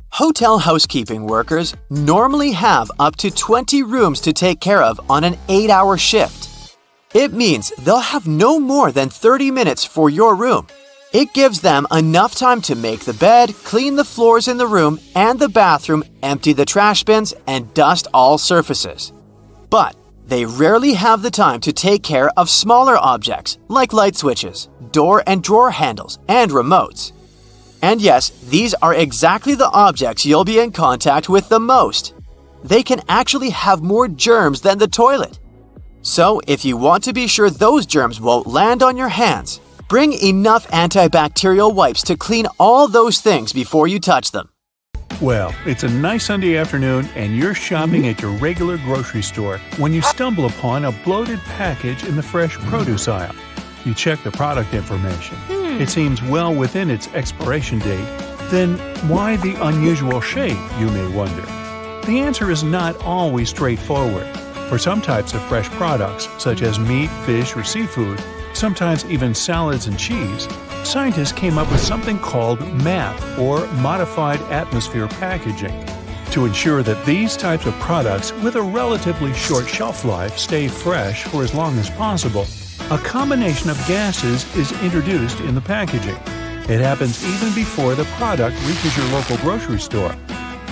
Hotel housekeeping workers normally have up to 20 rooms to take care of on an 8-hour shift. It means they'll have no more than 30 minutes for your room. It gives them enough time to make the bed, clean the floors in the room and the bathroom, empty the trash bins, and dust all surfaces. But they rarely have the time to take care of smaller objects like light switches, door and drawer handles, and remotes. And yes, these are exactly the objects you'll be in contact with the most. They can actually have more germs than the toilet. So if you want to be sure those germs won't land on your hands, bring enough antibacterial wipes to clean all those things before you touch them. Well, it's a nice Sunday afternoon and you're shopping at your regular grocery store when you stumble upon a bloated package in the fresh produce aisle. You check the product information. It seems well within its expiration date. Then why the unusual shape, you may wonder? The answer is not always straightforward. For some types of fresh products, such as meat, fish, or seafood, sometimes even salads and cheese, scientists came up with something called MAP, or Modified Atmosphere Packaging, to ensure that these types of products with a relatively short shelf life stay fresh for as long as possible. A combination of gases is introduced in the packaging. It happens even before the product reaches your local grocery store.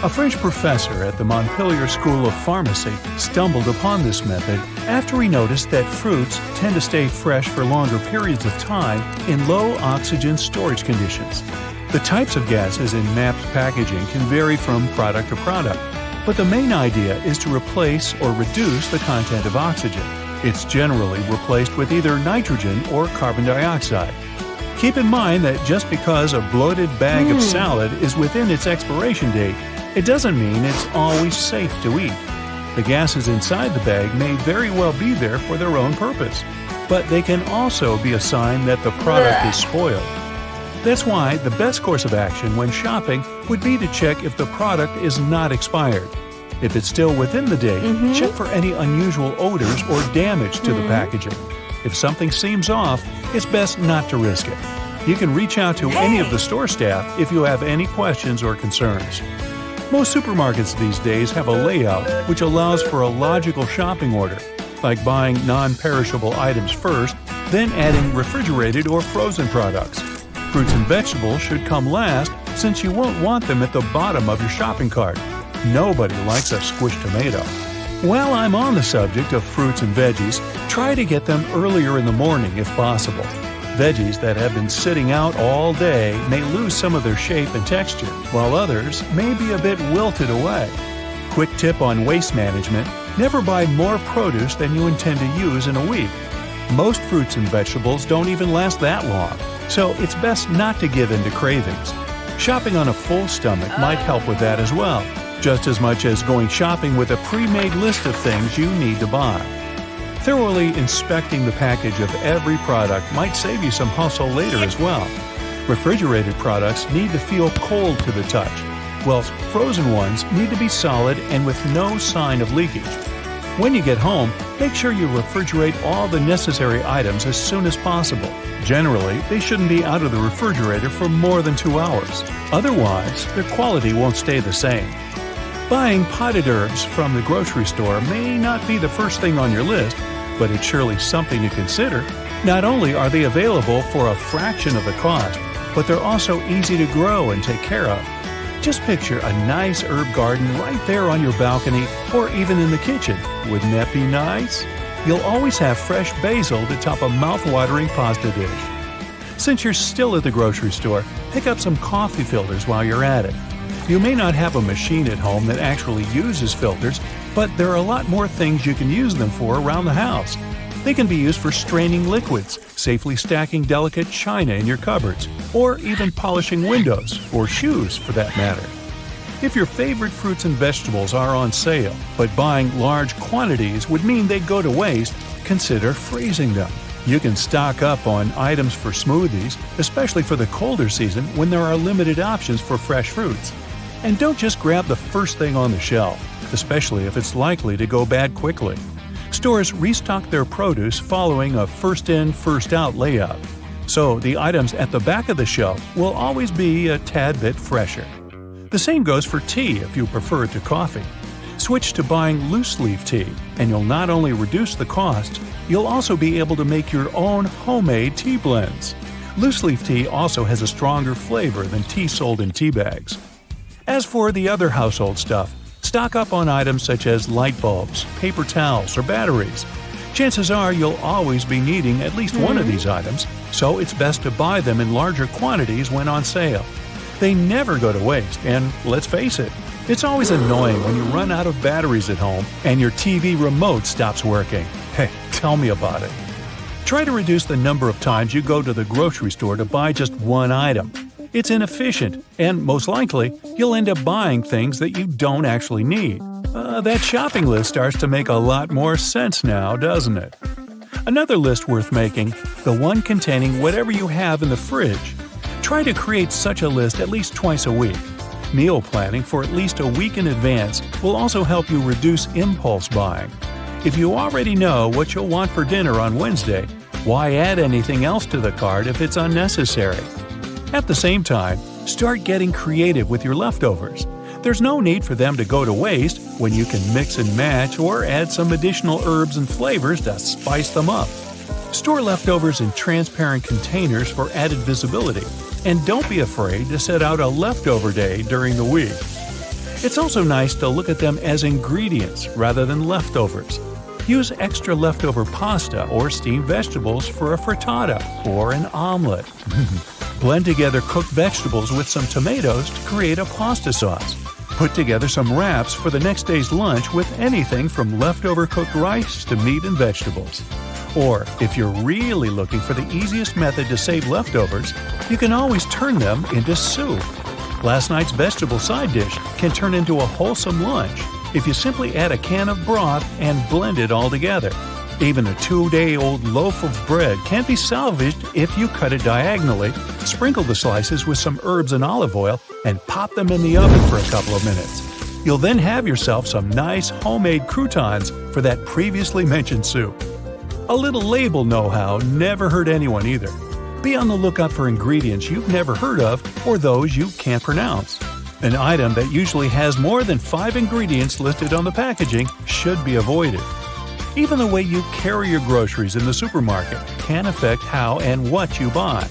A French professor at the Montpellier School of Pharmacy stumbled upon this method after he noticed that fruits tend to stay fresh for longer periods of time in low oxygen storage conditions. The types of gases in MAP's packaging can vary from product to product, but the main idea is to replace or reduce the content of oxygen. It's generally replaced with either nitrogen or carbon dioxide. Keep in mind that just because a bloated bag of salad is within its expiration date, it doesn't mean it's always safe to eat. The gases inside the bag may very well be there for their own purpose, but they can also be a sign that the product is spoiled. That's why the best course of action when shopping would be to check if the product is not expired. If it's still within the date, check for any unusual odors or damage to the packaging. If something seems off, it's best not to risk it. You can reach out to any of the store staff if you have any questions or concerns. Most supermarkets these days have a layout which allows for a logical shopping order, like buying non-perishable items first, then adding refrigerated or frozen products. Fruits and vegetables should come last since you won't want them at the bottom of your shopping cart. Nobody likes a squished tomato. While I'm on the subject of fruits and veggies, try to get them earlier in the morning if possible. Veggies that have been sitting out all day may lose some of their shape and texture, while others may be a bit wilted away. Quick tip on waste management: never buy more produce than you intend to use in a week. Most fruits and vegetables don't even last that long, so it's best not to give in to cravings. Shopping on a full stomach might help with that as well, just as much as going shopping with a pre-made list of things you need to buy. Thoroughly inspecting the package of every product might save you some hustle later as well. Refrigerated products need to feel cold to the touch, whilst frozen ones need to be solid and with no sign of leaking. When you get home, make sure you refrigerate all the necessary items as soon as possible. Generally, they shouldn't be out of the refrigerator for more than 2 hours. Otherwise, their quality won't stay the same. Buying potted herbs from the grocery store may not be the first thing on your list, but it's surely something to consider. Not only are they available for a fraction of the cost, but they're also easy to grow and take care of. Just picture a nice herb garden right there on your balcony or even in the kitchen. Wouldn't that be nice? You'll always have fresh basil to top a mouth-watering pasta dish. Since you're still at the grocery store, pick up some coffee filters while you're at it. You may not have a machine at home that actually uses filters, but there are a lot more things you can use them for around the house. They can be used for straining liquids, safely stacking delicate china in your cupboards, or even polishing windows, or shoes for that matter. If your favorite fruits and vegetables are on sale, but buying large quantities would mean they'd go to waste, consider freezing them. You can stock up on items for smoothies, especially for the colder season when there are limited options for fresh fruits. And don't just grab the first thing on the shelf, especially if it's likely to go bad quickly. Stores restock their produce following a first-in, first-out layout, so the items at the back of the shelf will always be a tad bit fresher. The same goes for tea if you prefer it to coffee. Switch to buying loose-leaf tea, and you'll not only reduce the cost, you'll also be able to make your own homemade tea blends. Loose-leaf tea also has a stronger flavor than tea sold in tea bags. As for the other household stuff, stock up on items such as light bulbs, paper towels, or batteries. Chances are you'll always be needing at least one of these items, so it's best to buy them in larger quantities when on sale. They never go to waste, and let's face it, it's always annoying when you run out of batteries at home and your TV remote stops working. Hey, tell me about it. Try to reduce the number of times you go to the grocery store to buy just one item. It's inefficient, and most likely, you'll end up buying things that you don't actually need. That shopping list starts to make a lot more sense now, doesn't it? Another list worth making, the one containing whatever you have in the fridge. Try to create such a list at least twice a week. Meal planning for at least a week in advance will also help you reduce impulse buying. If you already know what you'll want for dinner on Wednesday, why add anything else to the cart if it's unnecessary? At the same time, start getting creative with your leftovers. There's no need for them to go to waste when you can mix and match or add some additional herbs and flavors to spice them up. Store leftovers in transparent containers for added visibility, and don't be afraid to set out a leftover day during the week. It's also nice to look at them as ingredients rather than leftovers. Use extra leftover pasta or steamed vegetables for a frittata or an omelet. Blend together cooked vegetables with some tomatoes to create a pasta sauce. Put together some wraps for the next day's lunch with anything from leftover cooked rice to meat and vegetables. Or, if you're really looking for the easiest method to save leftovers, you can always turn them into soup. Last night's vegetable side dish can turn into a wholesome lunch if you simply add a can of broth and blend it all together. Even a 2-day-old loaf of bread can be salvaged if you cut it diagonally, sprinkle the slices with some herbs and olive oil, and pop them in the oven for a couple of minutes. You'll then have yourself some nice homemade croutons for that previously mentioned soup. A little label know-how never hurt anyone either. Be on the lookout for ingredients you've never heard of or those you can't pronounce. An item that usually has more than 5 ingredients listed on the packaging should be avoided. Even the way you carry your groceries in the supermarket can affect how and what you buy.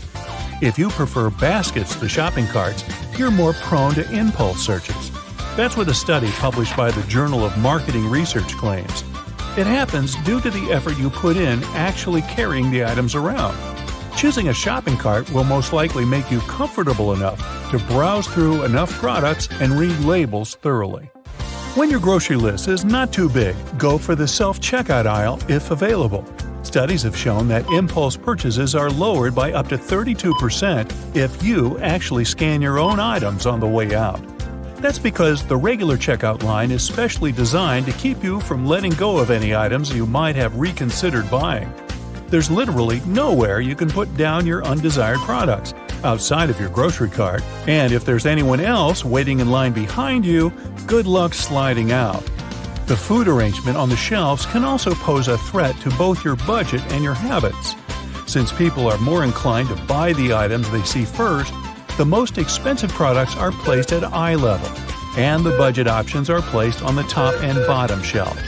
If you prefer baskets to shopping carts, you're more prone to impulse searches. That's what a study published by the Journal of Marketing Research claims. It happens due to the effort you put in actually carrying the items around. Choosing a shopping cart will most likely make you comfortable enough to browse through enough products and read labels thoroughly. When your grocery list is not too big, go for the self-checkout aisle if available. Studies have shown that impulse purchases are lowered by up to 32% if you actually scan your own items on the way out. That's because the regular checkout line is specially designed to keep you from letting go of any items you might have reconsidered buying. There's literally nowhere you can put down your undesired products outside of your grocery cart, and if there's anyone else waiting in line behind you, good luck sliding out. The food arrangement on the shelves can also pose a threat to both your budget and your habits. Since people are more inclined to buy the items they see first, the most expensive products are placed at eye level, and the budget options are placed on the top and bottom shelf.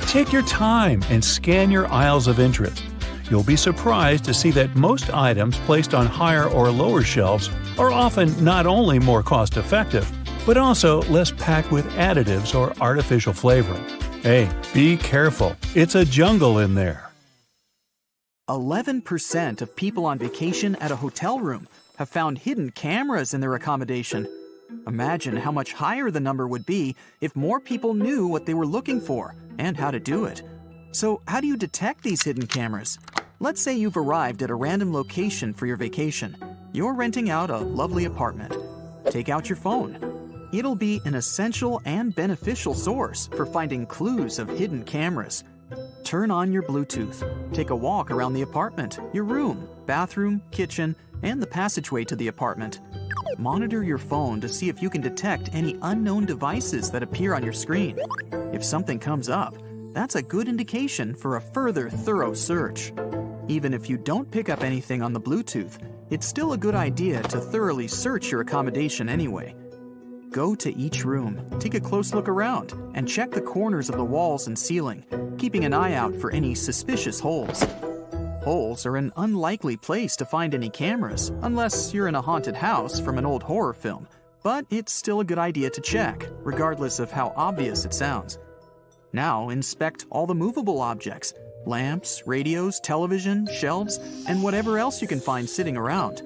Take your time and scan your aisles of interest. You'll be surprised to see that most items placed on higher or lower shelves are often not only more cost-effective, but also less packed with additives or artificial flavoring. Hey, be careful. It's a jungle in there. 11% of people on vacation at a hotel room have found hidden cameras in their accommodation. Imagine how much higher the number would be if more people knew what they were looking for and how to do it. So, how do you detect these hidden cameras? Let's say you've arrived at a random location for your vacation. You're renting out a lovely apartment. Take out your phone. It'll be an essential and beneficial source for finding clues of hidden cameras. Turn on your Bluetooth. Take a walk around the apartment, your room, bathroom, kitchen, and the passageway to the apartment. Monitor your phone to see if you can detect any unknown devices that appear on your screen. If something comes up, that's a good indication for a further thorough search. Even if you don't pick up anything on the Bluetooth, it's still a good idea to thoroughly search your accommodation anyway. Go to each room, take a close look around, and check the corners of the walls and ceiling, keeping an eye out for any suspicious holes. Holes are an unlikely place to find any cameras, unless you're in a haunted house from an old horror film, but it's still a good idea to check, regardless of how obvious it sounds. Now inspect all the movable objects, lamps, radios, television, shelves, and whatever else you can find sitting around.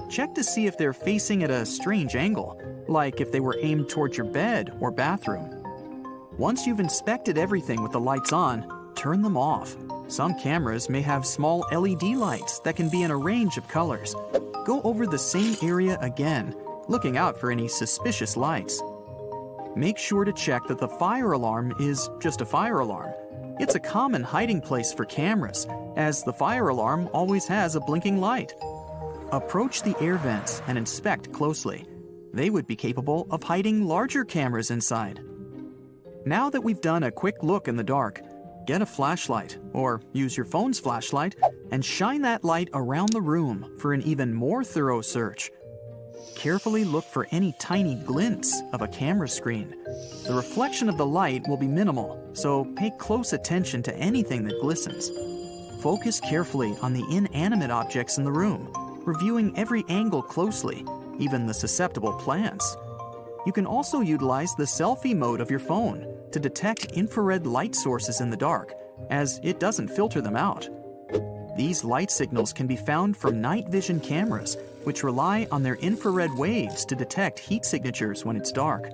Check to see if they're facing at a strange angle, like if they were aimed towards your bed or bathroom. Once you've inspected everything with the lights on, turn them off. Some cameras may have small LED lights that can be in a range of colors. Go over the same area again, looking out for any suspicious lights. Make sure to check that the fire alarm is just a fire alarm. It's a common hiding place for cameras, as the fire alarm always has a blinking light. Approach the air vents and inspect closely. They would be capable of hiding larger cameras inside. Now that we've done a quick look in the dark, get a flashlight, or use your phone's flashlight, and shine that light around the room for an even more thorough search. Carefully look for any tiny glints of a camera screen. The reflection of the light will be minimal, so pay close attention to anything that glistens. Focus carefully on the inanimate objects in the room, reviewing every angle closely, even the susceptible plants. You can also utilize the selfie mode of your phone to detect infrared light sources in the dark, as it doesn't filter them out. These light signals can be found from night vision cameras, which rely on their infrared waves to detect heat signatures when it's dark.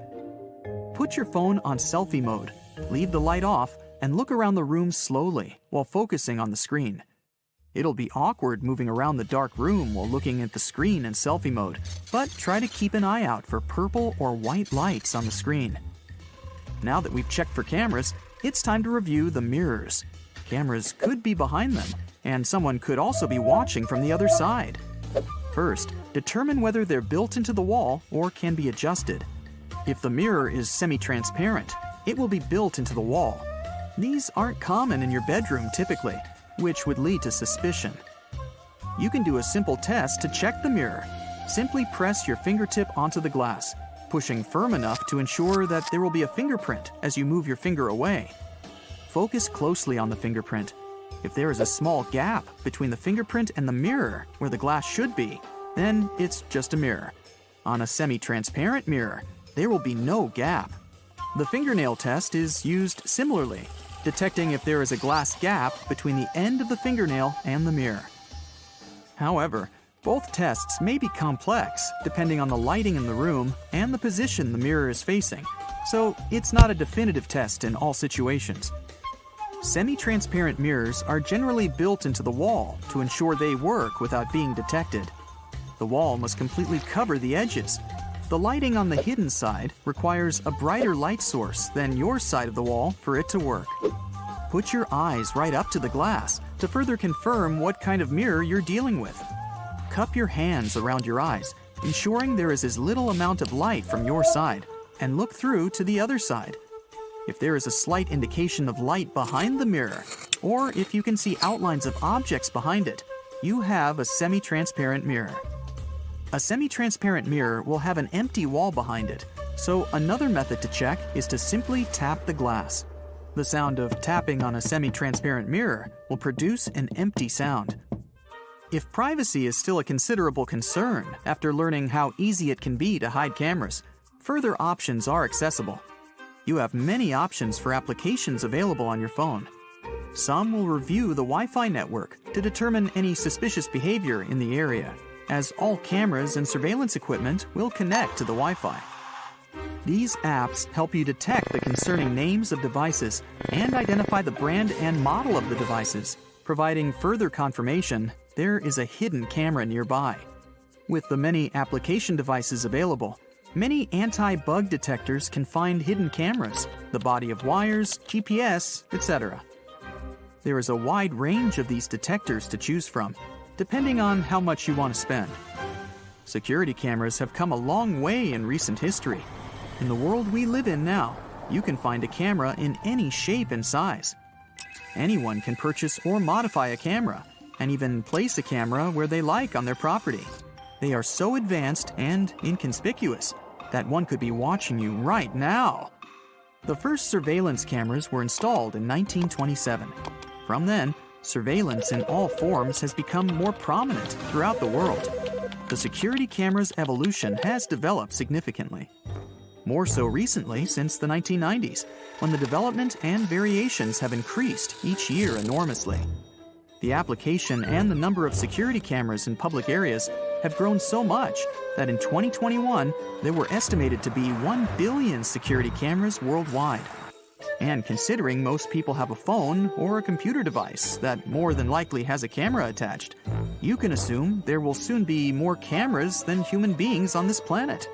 Put your phone on selfie mode, leave the light off, and look around the room slowly while focusing on the screen. It'll be awkward moving around the dark room while looking at the screen in selfie mode, but try to keep an eye out for purple or white lights on the screen. Now that we've checked for cameras, it's time to review the mirrors. Cameras could be behind them, and someone could also be watching from the other side. First, determine whether they're built into the wall or can be adjusted. If the mirror is semi-transparent, it will be built into the wall. These aren't common in your bedroom typically, which would lead to suspicion. You can do a simple test to check the mirror. Simply press your fingertip onto the glass, pushing firm enough to ensure that there will be a fingerprint as you move your finger away. Focus closely on the fingerprint. If there is a small gap between the fingerprint and the mirror where the glass should be, then it's just a mirror. On a semi-transparent mirror, there will be no gap. The fingernail test is used similarly, detecting if there is a glass gap between the end of the fingernail and the mirror. However, both tests may be complex depending on the lighting in the room and the position the mirror is facing, so it's not a definitive test in all situations. Semi-transparent mirrors are generally built into the wall to ensure they work without being detected. The wall must completely cover the edges. The lighting on the hidden side requires a brighter light source than your side of the wall for it to work. Put your eyes right up to the glass to further confirm what kind of mirror you're dealing with. Cup your hands around your eyes, ensuring there is as little amount of light from your side, and look through to the other side. If there is a slight indication of light behind the mirror, or if you can see outlines of objects behind it, you have a semi-transparent mirror. A semi-transparent mirror will have an empty wall behind it, so another method to check is to simply tap the glass. The sound of tapping on a semi-transparent mirror will produce an empty sound. If privacy is still a considerable concern after learning how easy it can be to hide cameras, further options are accessible. You have many options for applications available on your phone. Some will review the Wi-Fi network to determine any suspicious behavior in the area, as all cameras and surveillance equipment will connect to the Wi-Fi. These apps help you detect the concerning names of devices and identify the brand and model of the devices, providing further confirmation there is a hidden camera nearby. With the many application devices available, many anti-bug detectors can find hidden cameras, the body of wires, GPS, etc. There is a wide range of these detectors to choose from, depending on how much you want to spend. Security cameras have come a long way in recent history. In the world we live in now, you can find a camera in any shape and size. Anyone can purchase or modify a camera, and even place a camera where they like on their property. They are so advanced and inconspicuous that one could be watching you right now. The first surveillance cameras were installed in 1927. From then, surveillance in all forms has become more prominent throughout the world. The security camera's evolution has developed significantly. More so recently since the 1990s, when the development and variations have increased each year enormously. The application and the number of security cameras in public areas have grown so much that in 2021, there were estimated to be 1 billion security cameras worldwide. And considering most people have a phone or a computer device that more than likely has a camera attached, you can assume there will soon be more cameras than human beings on this planet.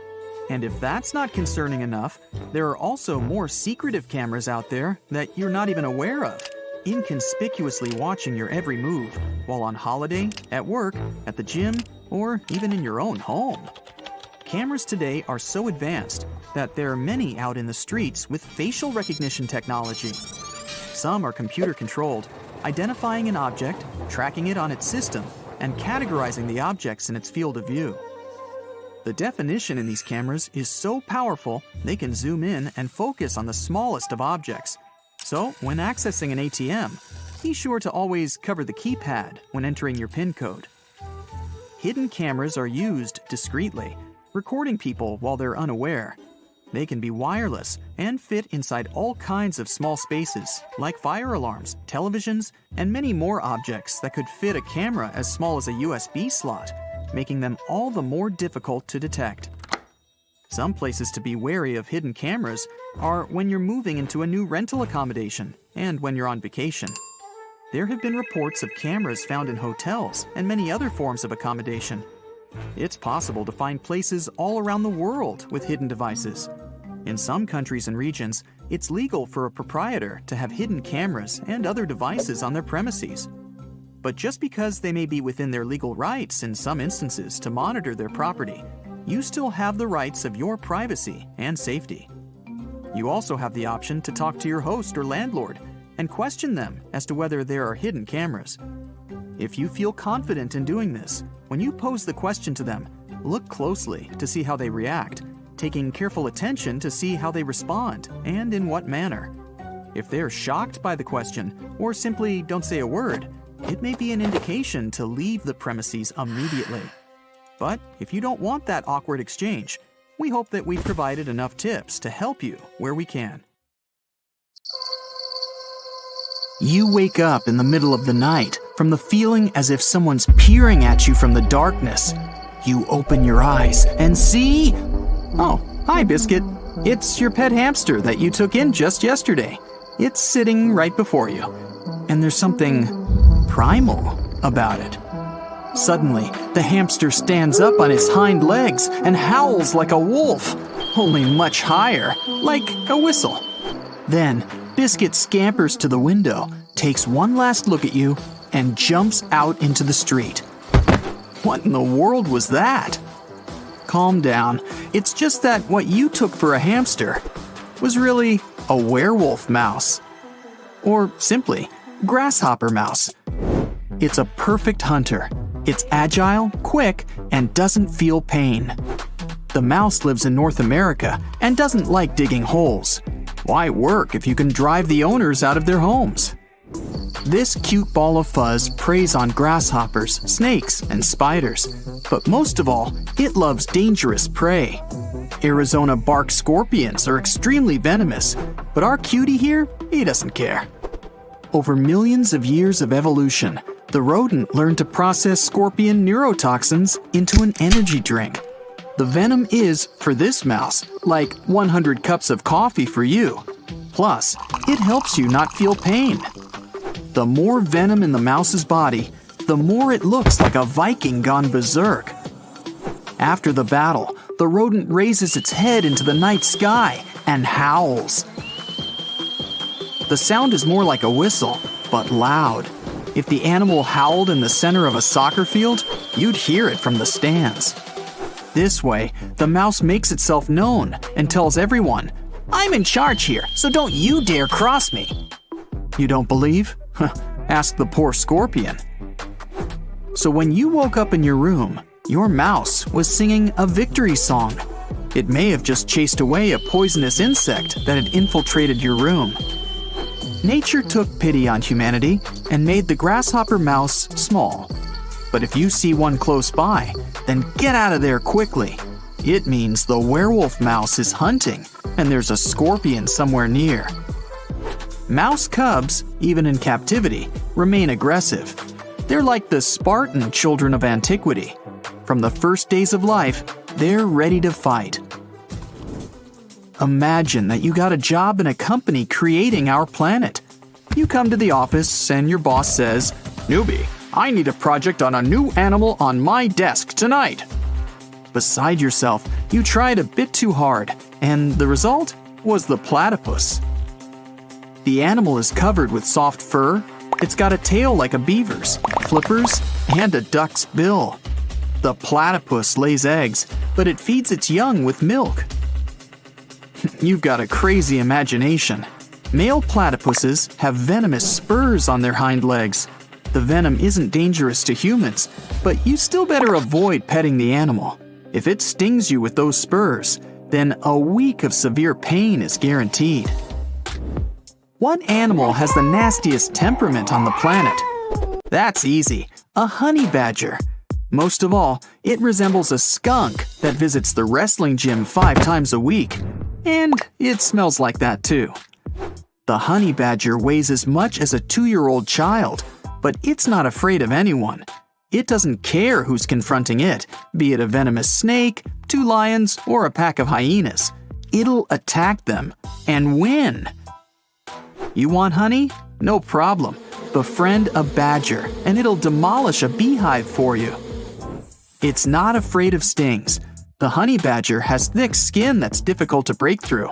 And if that's not concerning enough, there are also more secretive cameras out there that you're not even aware of, inconspicuously watching your every move while on holiday, at work, at the gym, or even in your own home. Cameras today are so advanced that there are many out in the streets with facial recognition technology. Some are computer-controlled, identifying an object, tracking it on its system, and categorizing the objects in its field of view. The definition in these cameras is so powerful they can zoom in and focus on the smallest of objects. So, when accessing an ATM, be sure to always cover the keypad when entering your PIN code. Hidden cameras are used discreetly, recording people while they're unaware. They can be wireless and fit inside all kinds of small spaces, like fire alarms, televisions, and many more objects that could fit a camera as small as a USB slot, making them all the more difficult to detect. Some places to be wary of hidden cameras are when you're moving into a new rental accommodation and when you're on vacation. There have been reports of cameras found in hotels and many other forms of accommodation. It's possible to find places all around the world with hidden devices. In some countries and regions, it's legal for a proprietor to have hidden cameras and other devices on their premises. But just because they may be within their legal rights in some instances to monitor their property, you still have the rights of your privacy and safety. You also have the option to talk to your host or landlord and question them as to whether there are hidden cameras. If you feel confident in doing this, when you pose the question to them, look closely to see how they react, taking careful attention to see how they respond and in what manner. If they're shocked by the question or simply don't say a word, it may be an indication to leave the premises immediately. But if you don't want that awkward exchange, we hope that we've provided enough tips to help you where we can. You wake up in the middle of the night from the feeling as if someone's peering at you from the darkness. You open your eyes and see... Oh, hi, Biscuit. It's your pet hamster that you took in just yesterday. It's sitting right before you. And there's something primal about it. Suddenly, the hamster stands up on his hind legs and howls like a wolf, only much higher, like a whistle. Then, Biscuit scampers to the window, takes one last look at you, and jumps out into the street. What in the world was that? Calm down. It's just that what you took for a hamster was really a werewolf mouse. Or simply, grasshopper mouse. It's a perfect hunter. It's agile, quick, and doesn't feel pain. The mouse lives in North America and doesn't like digging holes. Why work if you can drive the owners out of their homes? This cute ball of fuzz preys on grasshoppers, snakes, and spiders. But most of all, it loves dangerous prey. Arizona bark scorpions are extremely venomous, but our cutie here, he doesn't care. Over millions of years of evolution, the rodent learned to process scorpion neurotoxins into an energy drink. The venom is, for this mouse, like 100 cups of coffee for you. Plus, it helps you not feel pain. The more venom in the mouse's body, the more it looks like a Viking gone berserk. After the battle, the rodent raises its head into the night sky and howls. The sound is more like a whistle, but loud. If the animal howled in the center of a soccer field, you'd hear it from the stands. This way, the mouse makes itself known and tells everyone, "I'm in charge here, so don't you dare cross me." You don't believe? Ask the poor scorpion. So when you woke up in your room, your mouse was singing a victory song. It may have just chased away a poisonous insect that had infiltrated your room. Nature took pity on humanity and made the grasshopper mouse small. But if you see one close by, then get out of there quickly. It means the werewolf mouse is hunting and there's a scorpion somewhere near. Mouse cubs, even in captivity, remain aggressive. They're like the Spartan children of antiquity. From the first days of life, they're ready to fight. Imagine that you got a job in a company creating our planet. You come to the office and your boss says, "Newbie, I need a project on a new animal on my desk tonight." Beside yourself, you tried a bit too hard, and the result was the platypus. The animal is covered with soft fur. It's got a tail like a beaver's, flippers, and a duck's bill. The platypus lays eggs, but it feeds its young with milk. You've got a crazy imagination. Male platypuses have venomous spurs on their hind legs. The venom isn't dangerous to humans, but you still better avoid petting the animal. If it stings you with those spurs, then a week of severe pain is guaranteed. What animal has the nastiest temperament on the planet? That's easy, a honey badger. Most of all, it resembles a skunk that visits the wrestling gym 5 times a week. And it smells like that too. The honey badger weighs as much as a 2-year-old child, but it's not afraid of anyone. It doesn't care who's confronting it, be it a venomous snake, 2 lions, or a pack of hyenas. It'll attack them and win. You want honey? No problem. Befriend a badger, and it'll demolish a beehive for you. It's not afraid of stings. The honey badger has thick skin that's difficult to break through,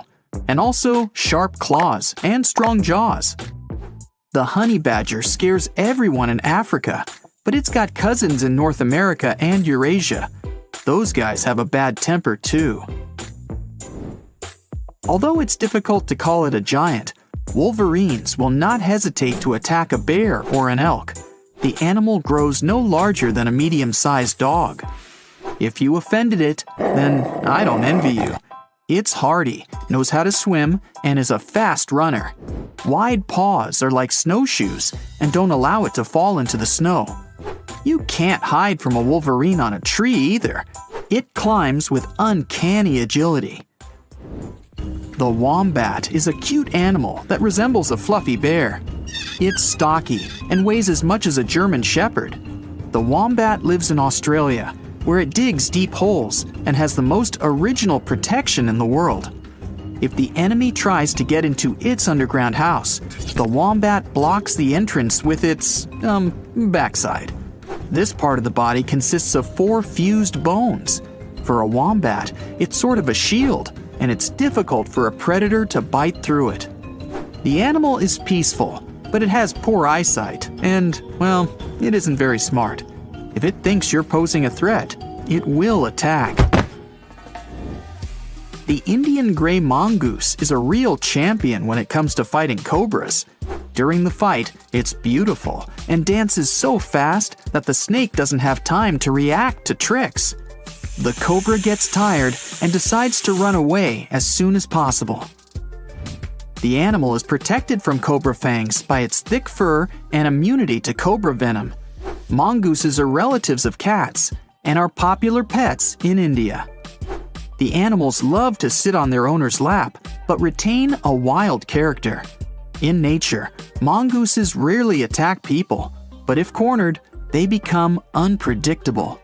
and also sharp claws and strong jaws. The honey badger scares everyone in Africa, but it's got cousins in North America and Eurasia. Those guys have a bad temper too. Although it's difficult to call it a giant, wolverines will not hesitate to attack a bear or an elk. The animal grows no larger than a medium-sized dog. If you offended it, then I don't envy you. It's hardy, knows how to swim, and is a fast runner. Wide paws are like snowshoes and don't allow it to fall into the snow. You can't hide from a wolverine on a tree either. It climbs with uncanny agility. The wombat is a cute animal that resembles a fluffy bear. It's stocky and weighs as much as a German shepherd. The wombat lives in Australia, where it digs deep holes and has the most original protection in the world. If the enemy tries to get into its underground house, the wombat blocks the entrance with its, backside. This part of the body consists of 4 fused bones. For a wombat, it's sort of a shield, and it's difficult for a predator to bite through it. The animal is peaceful, but it has poor eyesight, and, well, it isn't very smart. If it thinks you're posing a threat, it will attack. The Indian gray mongoose is a real champion when it comes to fighting cobras. During the fight, it's beautiful and dances so fast that the snake doesn't have time to react to tricks. The cobra gets tired and decides to run away as soon as possible. The animal is protected from cobra fangs by its thick fur and immunity to cobra venom. Mongooses are relatives of cats and are popular pets in India. The animals love to sit on their owner's lap, but retain a wild character. In nature, mongooses rarely attack people, but if cornered, they become unpredictable.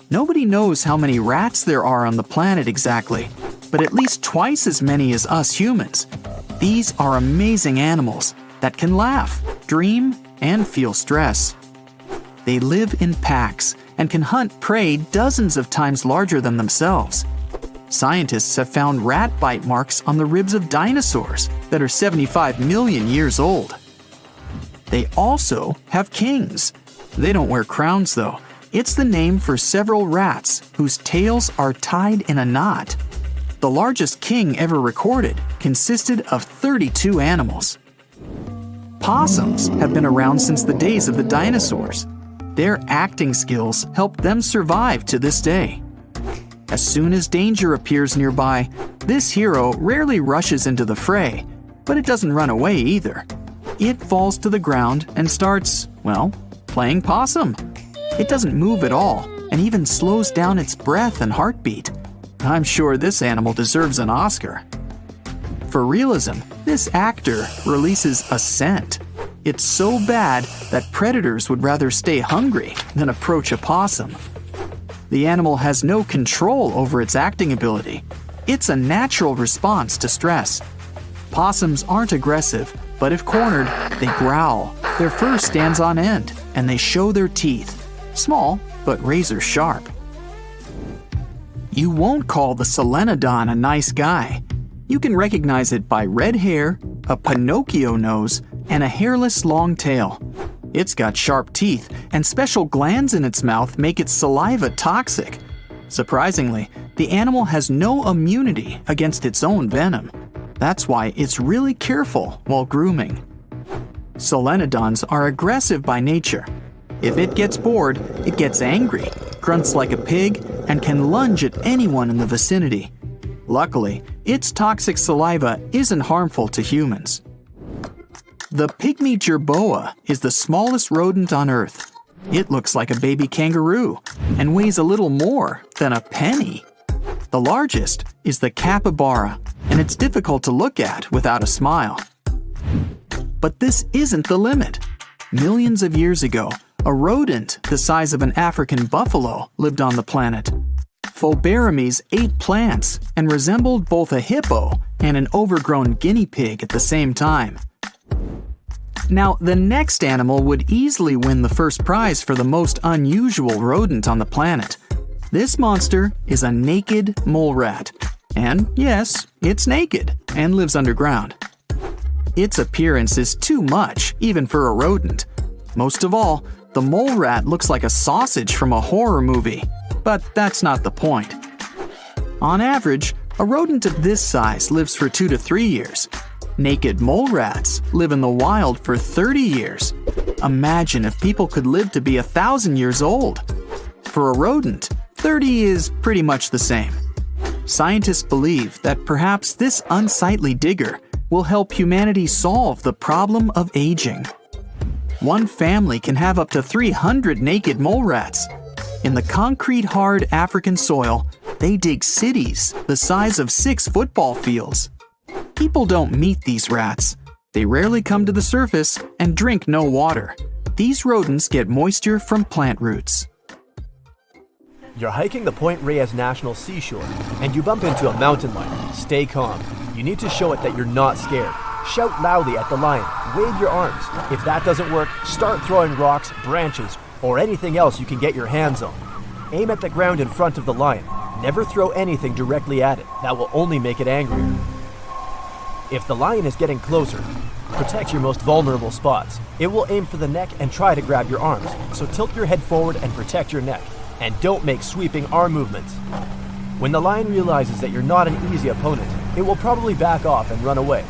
Nobody knows how many rats there are on the planet exactly, but at least twice as many as us humans. These are amazing animals that can laugh, dream, and feel stress. They live in packs and can hunt prey dozens of times larger than themselves. Scientists have found rat bite marks on the ribs of dinosaurs that are 75 million years old. They also have kings. They don't wear crowns though. It's the name for several rats whose tails are tied in a knot. The largest king ever recorded consisted of 32 animals. Possums have been around since the days of the dinosaurs. Their acting skills helped them survive to this day. As soon as danger appears nearby, this hero rarely rushes into the fray, but it doesn't run away either. It falls to the ground and starts, well, playing possum. It doesn't move at all and even slows down its breath and heartbeat. I'm sure this animal deserves an Oscar. For realism, this actor releases a scent. It's so bad that predators would rather stay hungry than approach a possum. The animal has no control over its acting ability. It's a natural response to stress. Possums aren't aggressive, but if cornered, they growl. Their fur stands on end, and they show their teeth. Small, but razor sharp. You won't call the solenodon a nice guy. You can recognize it by red hair, a Pinocchio nose, and a hairless long tail. It's got sharp teeth, and special glands in its mouth make its saliva toxic. Surprisingly, the animal has no immunity against its own venom. That's why it's really careful while grooming. Solenodons are aggressive by nature. If it gets bored, it gets angry, grunts like a pig, and can lunge at anyone in the vicinity. Luckily, its toxic saliva isn't harmful to humans. The pygmy jerboa is the smallest rodent on Earth. It looks like a baby kangaroo and weighs a little more than a penny. The largest is the capybara, and it's difficult to look at without a smile. But this isn't the limit. Millions of years ago, a rodent the size of an African buffalo lived on the planet. Phobarames ate plants and resembled both a hippo and an overgrown guinea pig at the same time. Now, the next animal would easily win the first prize for the most unusual rodent on the planet. This monster is a naked mole rat. And yes, it's naked and lives underground. Its appearance is too much, even for a rodent. Most of all, the mole rat looks like a sausage from a horror movie. but that's not the point. On average, a rodent of this size lives for 2 to 3 years. Naked mole rats live in the wild for 30 years. Imagine if people could live to be 1,000 years old. For a rodent, 30 is pretty much the same. Scientists believe that perhaps this unsightly digger will help humanity solve the problem of aging. One family can have up to 300 naked mole rats. In the concrete-hard African soil, they dig cities the size of 6 football fields. People don't meet these rats. They rarely come to the surface and drink no water. These rodents get moisture from plant roots. You're hiking the Point Reyes National Seashore, and you bump into a mountain lion. Stay calm. You need to show it that you're not scared. Shout loudly at the lion. Wave your arms. If that doesn't work, start throwing rocks, branches, or anything else you can get your hands on. Aim at the ground in front of the lion. Never throw anything directly at it. That will only make it angrier. If the lion is getting closer, protect your most vulnerable spots. It will aim for the neck and try to grab your arms, so tilt your head forward and protect your neck. And don't make sweeping arm movements. When the lion realizes that you're not an easy opponent, it will probably back off and run away.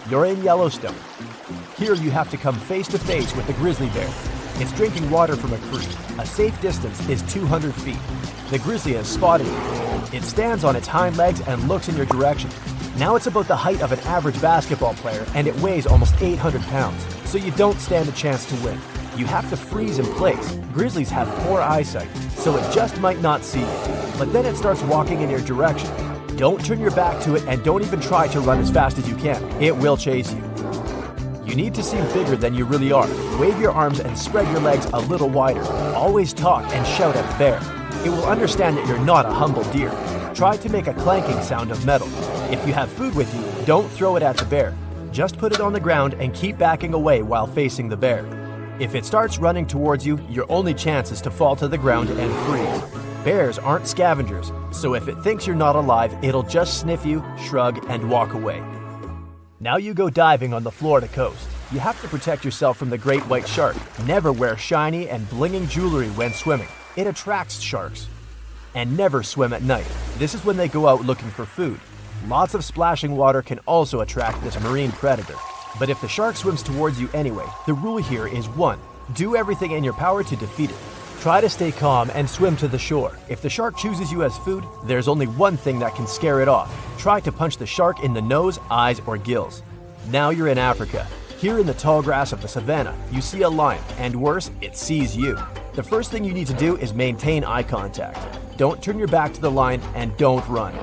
You're in Yellowstone. Here you have to come face to face with the grizzly bear. It's drinking water from a creek. A safe distance is 200 feet. The grizzly has spotted you. It stands on its hind legs and looks in your direction. Now it's about the height of an average basketball player, and it weighs almost 800 pounds, so you don't stand a chance to win. You have to freeze in place. Grizzlies have poor eyesight, so it just might not see you. But then it starts walking in your direction. Don't turn your back to it, and don't even try to run as fast as you can. It will chase you. You need to seem bigger than you really are. Wave your arms and spread your legs a little wider. Always talk and shout at the bear. It will understand that you're not a humble deer. Try to make a clanking sound of metal. If you have food with you, don't throw it at the bear. Just put it on the ground and keep backing away while facing the bear. If it starts running towards you, your only chance is to fall to the ground and freeze. Bears aren't scavengers, so if it thinks you're not alive, it'll just sniff you, shrug, and walk away. Now you go diving on the Florida coast. You have to protect yourself from the great white shark. Never wear shiny and blinging jewelry when swimming. It attracts sharks. And never swim at night. This is when they go out looking for food. Lots of splashing water can also attract this marine predator. But if the shark swims towards you anyway, the rule here is 1. Do everything in your power to defeat it. Try to stay calm and swim to the shore. If the shark chooses you as food, there's only one thing that can scare it off. Try to punch the shark in the nose, eyes, or gills. Now you're in Africa. Here in the tall grass of the savannah, you see a lion, and worse, it sees you. The first thing you need to do is maintain eye contact. Don't turn your back to the lion and don't run.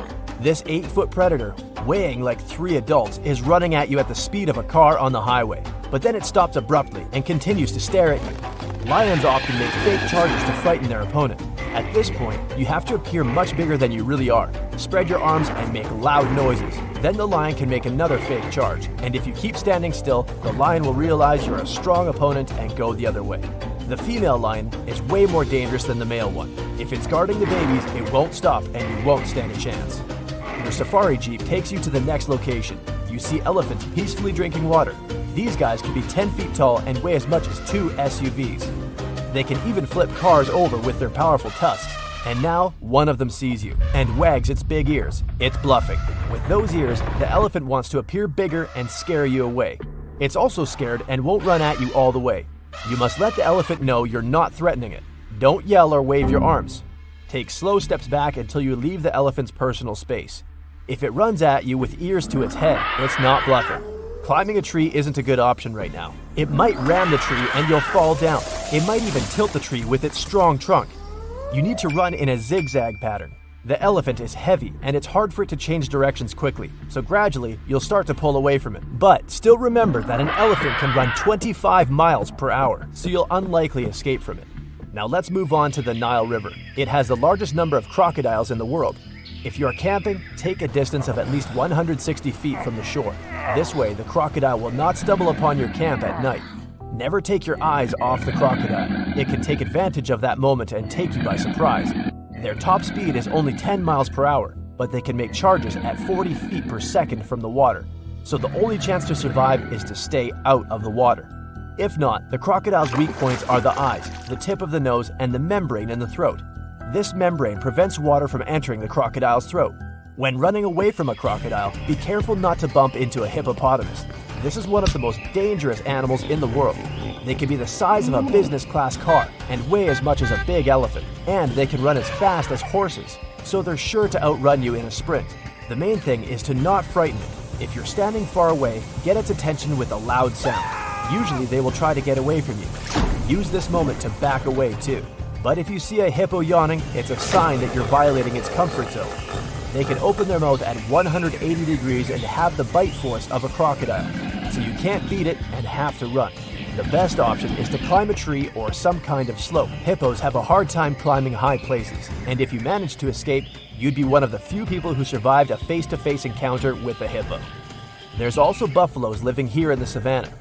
This 8-foot predator, weighing like 3 adults, is running at you at the speed of a car on the highway. But then it stops abruptly and continues to stare at you. Lions often make fake charges to frighten their opponent. At this point, you have to appear much bigger than you really are. Spread your arms and make loud noises. Then the lion can make another fake charge, and if you keep standing still, the lion will realize you're a strong opponent and go the other way. The female lion is way more dangerous than the male one. If it's guarding the babies, it won't stop and you won't stand a chance. Your safari jeep takes you to the next location. You see elephants peacefully drinking water. These guys can be 10 feet tall and weigh as much as 2 SUVs. They can even flip cars over with their powerful tusks. And now, one of them sees you and wags its big ears. It's bluffing. With those ears, the elephant wants to appear bigger and scare you away. It's also scared and won't run at you all the way. You must let the elephant know you're not threatening it. Don't yell or wave your arms. Take slow steps back until you leave the elephant's personal space. If it runs at you with ears to its head, it's not bluffing. Climbing a tree isn't a good option right now. It might ram the tree and you'll fall down. It might even tilt the tree with its strong trunk. You need to run in a zigzag pattern. The elephant is heavy and it's hard for it to change directions quickly, so gradually you'll start to pull away from it. But still remember that an elephant can run 25 miles per hour, so you'll unlikely escape from it. Now let's move on to the Nile River. It has the largest number of crocodiles in the world. If you're camping, take a distance of at least 160 feet from the shore. This way, the crocodile will not stumble upon your camp at night. Never take your eyes off the crocodile. It can take advantage of that moment and take you by surprise. Their top speed is only 10 miles per hour, but they can make charges at 40 feet per second from the water. So the only chance to survive is to stay out of the water. If not, the crocodile's weak points are the eyes, the tip of the nose, and the membrane in the throat. This membrane prevents water from entering the crocodile's throat. When running away from a crocodile, be careful not to bump into a hippopotamus. This is one of the most dangerous animals in the world. They can be the size of a business class car and weigh as much as a big elephant. And they can run as fast as horses, so they're sure to outrun you in a sprint. The main thing is to not frighten it. If you're standing far away, get its attention with a loud sound. Usually they will try to get away from you. Use this moment to back away too. But if you see a hippo yawning, it's a sign that you're violating its comfort zone. They can open their mouth at 180 degrees and have the bite force of a crocodile, so you can't beat it and have to run. The best option is to climb a tree or some kind of slope. Hippos have a hard time climbing high places, and if you manage to escape, you'd be one of the few people who survived a face-to-face encounter with a hippo. There's also buffaloes living here in the savannah.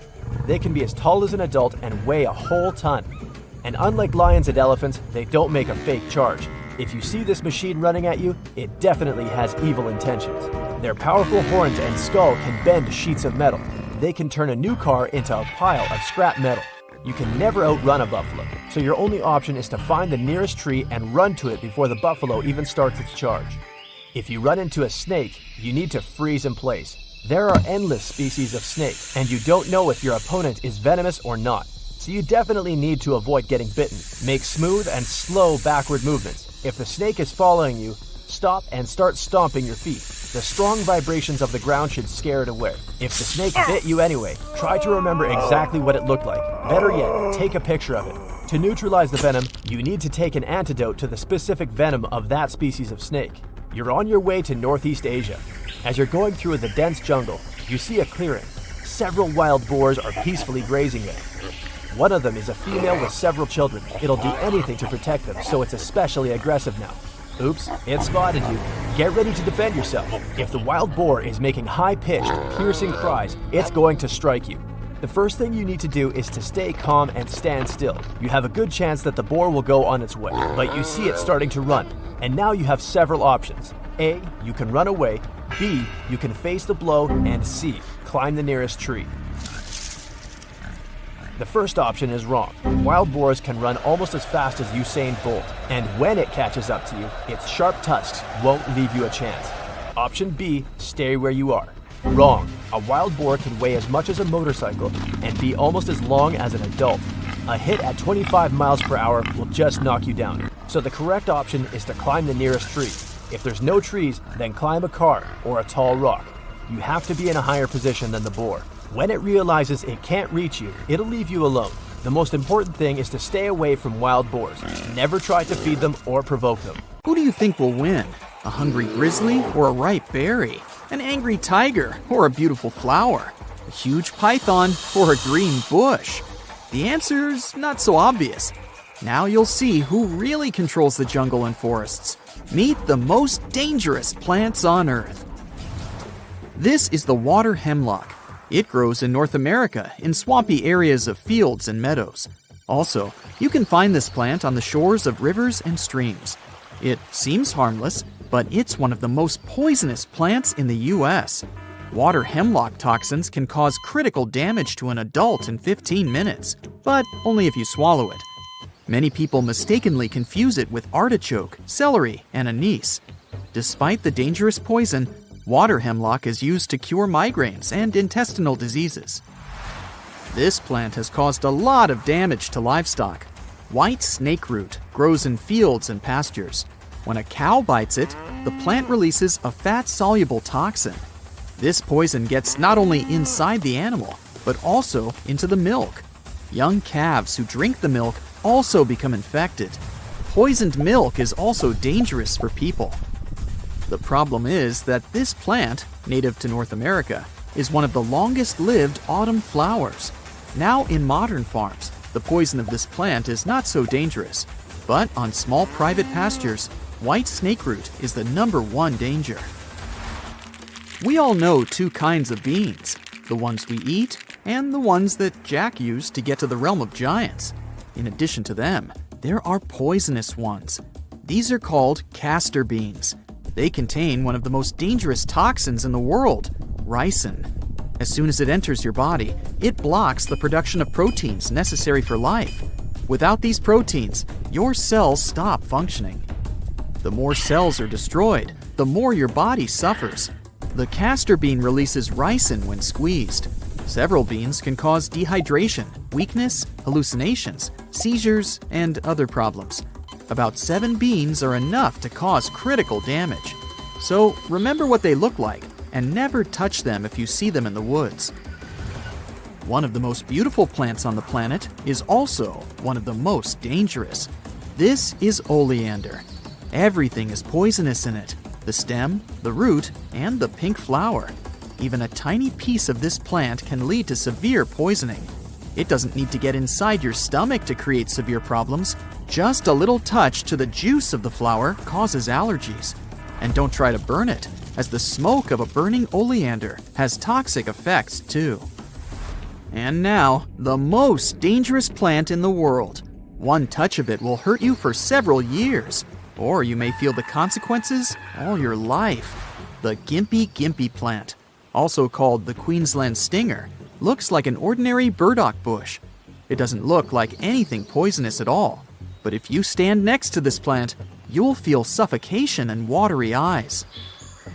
They can be as tall as an adult and weigh a whole ton. And unlike lions and elephants, they don't make a fake charge. If you see this machine running at you, it definitely has evil intentions. Their powerful horns and skull can bend sheets of metal. They can turn a new car into a pile of scrap metal. You can never outrun a buffalo, so your only option is to find the nearest tree and run to it before the buffalo even starts its charge. If you run into a snake, you need to freeze in place. There are endless species of snake, and you don't know if your opponent is venomous or not, so you definitely need to avoid getting bitten. Make smooth and slow backward movements. If the snake is following you, stop and start stomping your feet. The strong vibrations of the ground should scare it away. If the snake bit you anyway, try to remember exactly what it looked like. Better yet, take a picture of it. To neutralize the venom, you need to take an antidote to the specific venom of that species of snake. You're on your way to Northeast Asia. As you're going through the dense jungle, you see a clearing. Several wild boars are peacefully grazing there. One of them is a female with several children. It'll do anything to protect them, so it's especially aggressive now. Oops, it spotted you. Get ready to defend yourself. If the wild boar is making high-pitched, piercing cries, it's going to strike you. The first thing you need to do is to stay calm and stand still. You have a good chance that the boar will go on its way, but you see it starting to run. And now you have several options. A, you can run away. B, you can face the blow. And C, climb the nearest tree. The first option is wrong. Wild boars can run almost as fast as Usain Bolt, and when it catches up to you, its sharp tusks won't leave you a chance. Option B, stay where you are. Wrong. A wild boar can weigh as much as a motorcycle and be almost as long as an adult. A hit at 25 miles per hour will just knock you down. So the correct option is to climb the nearest tree. If there's no trees, then climb a car or a tall rock. You have to be in a higher position than the boar. When it realizes it can't reach you, it'll leave you alone. The most important thing is to stay away from wild boars. Never try to feed them or provoke them. Who do you think will win? A hungry grizzly or a ripe berry? An angry tiger or a beautiful flower? A huge python or a green bush? The answer's not so obvious. Now you'll see who really controls the jungle and forests. Meet the most dangerous plants on Earth. This is the water hemlock. It grows in North America in swampy areas of fields and meadows. Also, you can find this plant on the shores of rivers and streams. It seems harmless, but it's one of the most poisonous plants in the U.S. Water hemlock toxins can cause critical damage to an adult in 15 minutes, but only if you swallow it. Many people mistakenly confuse it with artichoke, celery, and anise. Despite the dangerous poison, water hemlock is used to cure migraines and intestinal diseases. This plant has caused a lot of damage to livestock. White snakeroot grows in fields and pastures. When a cow bites it, the plant releases a fat-soluble toxin. This poison gets not only inside the animal, but also into the milk. Young calves who drink the milk also become infected. Poisoned milk is also dangerous for people. The problem is that this plant, native to North America, is one of the longest-lived autumn flowers. Now in modern farms, the poison of this plant is not so dangerous, but on small private pastures, white snakeroot is the #1 danger. We all know two kinds of beans, the ones we eat and the ones that Jack used to get to the realm of giants. In addition to them, there are poisonous ones. These are called castor beans. They contain one of the most dangerous toxins in the world, ricin. As soon as it enters your body, it blocks the production of proteins necessary for life. Without these proteins, your cells stop functioning. The more cells are destroyed, the more your body suffers. The castor bean releases ricin when squeezed. Several beans can cause dehydration, weakness, hallucinations, seizures, and other problems. About 7 beans are enough to cause critical damage. So remember what they look like and never touch them if you see them in the woods. One of the most beautiful plants on the planet is also one of the most dangerous. This is oleander. Everything is poisonous in it: the stem, the root, and the pink flower. Even a tiny piece of this plant can lead to severe poisoning. It doesn't need to get inside your stomach to create severe problems. Just a little touch to the juice of the flower causes allergies. And don't try to burn it, as the smoke of a burning oleander has toxic effects too. And now, the most dangerous plant in the world. One touch of it will hurt you for several years, or you may feel the consequences all your life. The gimpy plant, also called the Queensland stinger, looks like an ordinary burdock bush. It doesn't look like anything poisonous at all, but if you stand next to this plant, you'll feel suffocation and watery eyes.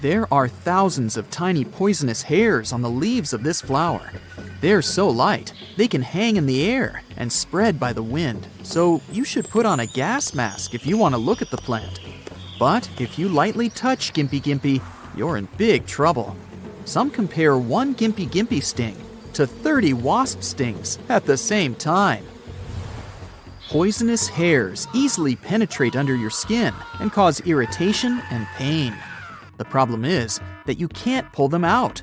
There are thousands of tiny poisonous hairs on the leaves of this flower. They're so light, they can hang in the air and spread by the wind, so you should put on a gas mask if you want to look at the plant. But if you lightly touch gimpy, you're in big trouble. Some compare one gimpy sting to 30 wasp stings at the same time. Poisonous hairs easily penetrate under your skin and cause irritation and pain. The problem is that you can't pull them out.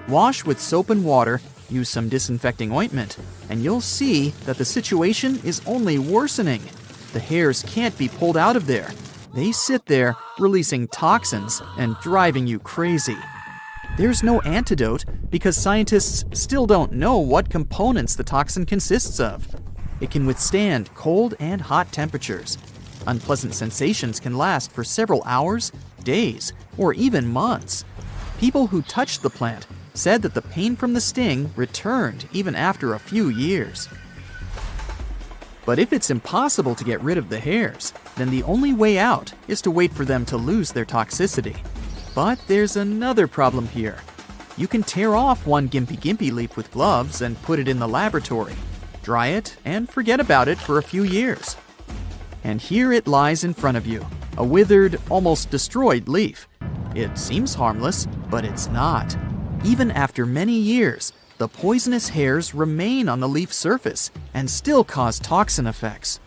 Wash with soap and water, use some disinfecting ointment, and you'll see that the situation is only worsening. The hairs can't be pulled out of there. They sit there, releasing toxins and driving you crazy. There's no antidote because scientists still don't know what components the toxin consists of. It can withstand cold and hot temperatures. Unpleasant sensations can last for several hours, days, or even months. People who touched the plant said that the pain from the sting returned even after a few years. But if it's impossible to get rid of the hairs, then the only way out is to wait for them to lose their toxicity. But there's another problem here. You can tear off one gimpy leaf with gloves and put it in the laboratory, dry it, and forget about it for a few years. And here it lies in front of you, a withered, almost destroyed leaf. It seems harmless, but it's not. Even after many years, the poisonous hairs remain on the leaf surface and still cause toxin effects.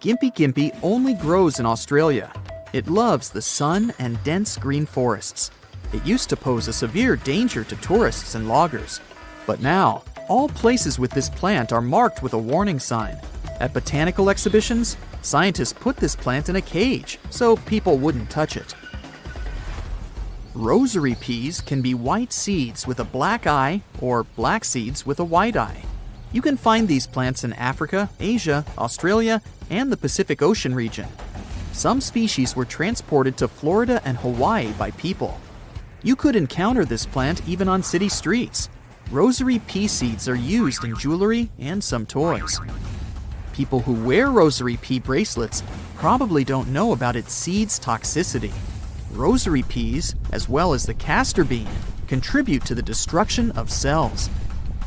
Gimpy only grows in Australia. It loves the sun and dense green forests. It used to pose a severe danger to tourists and loggers. But now, all places with this plant are marked with a warning sign. At botanical exhibitions, scientists put this plant in a cage so people wouldn't touch it. Rosary peas can be white seeds with a black eye or black seeds with a white eye. You can find these plants in Africa, Asia, Australia, and the Pacific Ocean region. Some species were transported to Florida and Hawaii by people. You could encounter this plant even on city streets. Rosary pea seeds are used in jewelry and some toys. People who wear rosary pea bracelets probably don't know about its seeds' toxicity. Rosary peas, as well as the castor bean, contribute to the destruction of cells.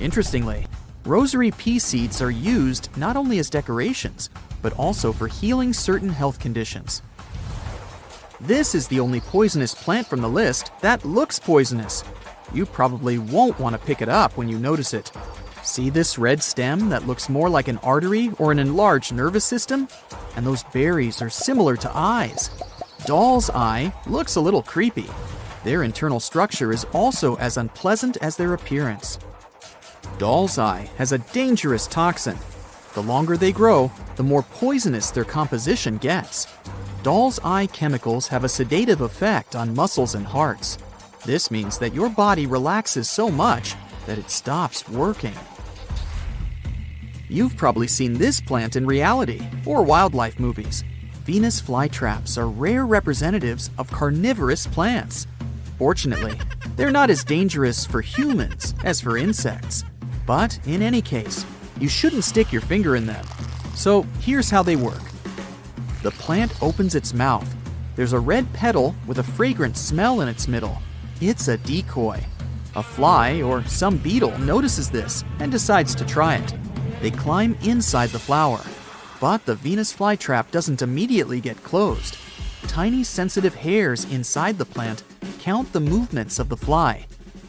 Interestingly, rosary pea seeds are used not only as decorations, but also for healing certain health conditions. This is the only poisonous plant from the list that looks poisonous. You probably won't want to pick it up when you notice it. See this red stem that looks more like an artery or an enlarged nervous system? And those berries are similar to eyes. Doll's eye looks a little creepy. Their internal structure is also as unpleasant as their appearance. Doll's eye has a dangerous toxin. The longer they grow, the more poisonous their composition gets. Doll's eye chemicals have a sedative effect on muscles and hearts. This means that your body relaxes so much that it stops working. You've probably seen this plant in reality or wildlife movies. Venus flytraps are rare representatives of carnivorous plants. Fortunately, they're not as dangerous for humans as for insects. But in any case, you shouldn't stick your finger in them. So here's how they work. The plant opens its mouth. There's a red petal with a fragrant smell in its middle. It's a decoy. A fly or some beetle notices this and decides to try it. They climb inside the flower. But the Venus flytrap doesn't immediately get closed. Tiny sensitive hairs inside the plant count the movements of the fly.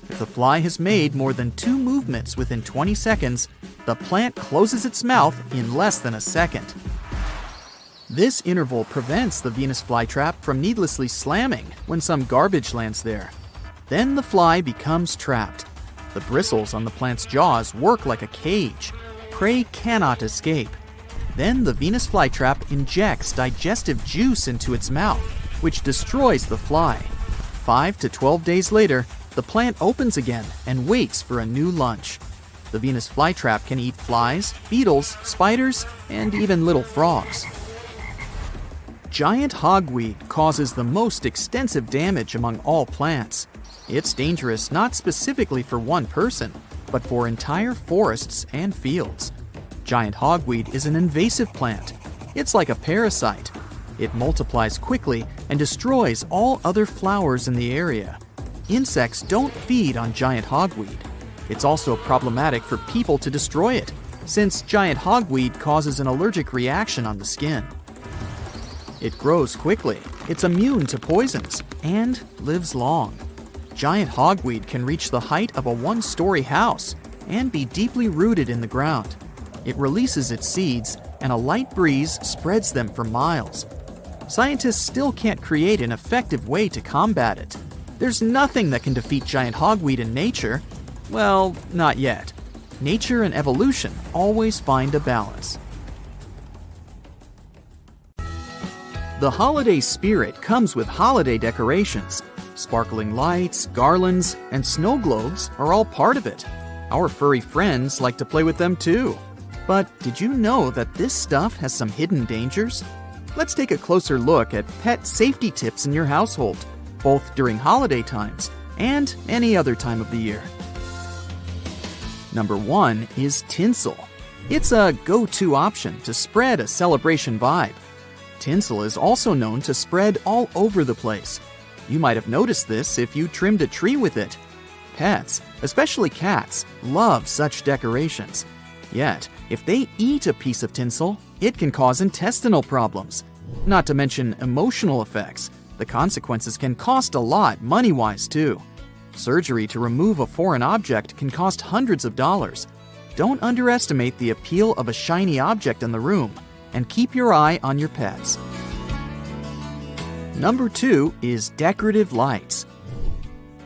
If the fly has made more than 2 movements within 20 seconds, the plant closes its mouth in less than a second. This interval prevents the Venus flytrap from needlessly slamming when some garbage lands there. Then the fly becomes trapped. The bristles on the plant's jaws work like a cage. Prey cannot escape. Then the Venus flytrap injects digestive juice into its mouth, which destroys the fly. 5 to 12 days later, the plant opens again and waits for a new lunch. The Venus flytrap can eat flies, beetles, spiders, and even little frogs. Giant hogweed causes the most extensive damage among all plants. It's dangerous not specifically for one person, but for entire forests and fields. Giant hogweed is an invasive plant. It's like a parasite. It multiplies quickly and destroys all other flowers in the area. Insects don't feed on giant hogweed. It's also problematic for people to destroy it, since giant hogweed causes an allergic reaction on the skin. It grows quickly, it's immune to poisons, and lives long. Giant hogweed can reach the height of a 1-story house and be deeply rooted in the ground. It releases its seeds, and a light breeze spreads them for miles. Scientists still can't create an effective way to combat it. There's nothing that can defeat giant hogweed in nature. Well, not yet. Nature and evolution always find a balance. The holiday spirit comes with holiday decorations. Sparkling lights, garlands, and snow globes are all part of it. Our furry friends like to play with them too. But did you know that this stuff has some hidden dangers? Let's take a closer look at pet safety tips in your household, both during holiday times and any other time of the year. Number 1 is tinsel. It's a go-to option to spread a celebration vibe. Tinsel is also known to spread all over the place. You might have noticed this if you trimmed a tree with it. Pets, especially cats, love such decorations. Yet, if they eat a piece of tinsel, it can cause intestinal problems. Not to mention emotional effects. The consequences can cost a lot money-wise too. Surgery to remove a foreign object can cost hundreds of dollars. Don't underestimate the appeal of a shiny object in the room, and keep your eye on your pets. Number 2 is decorative lights.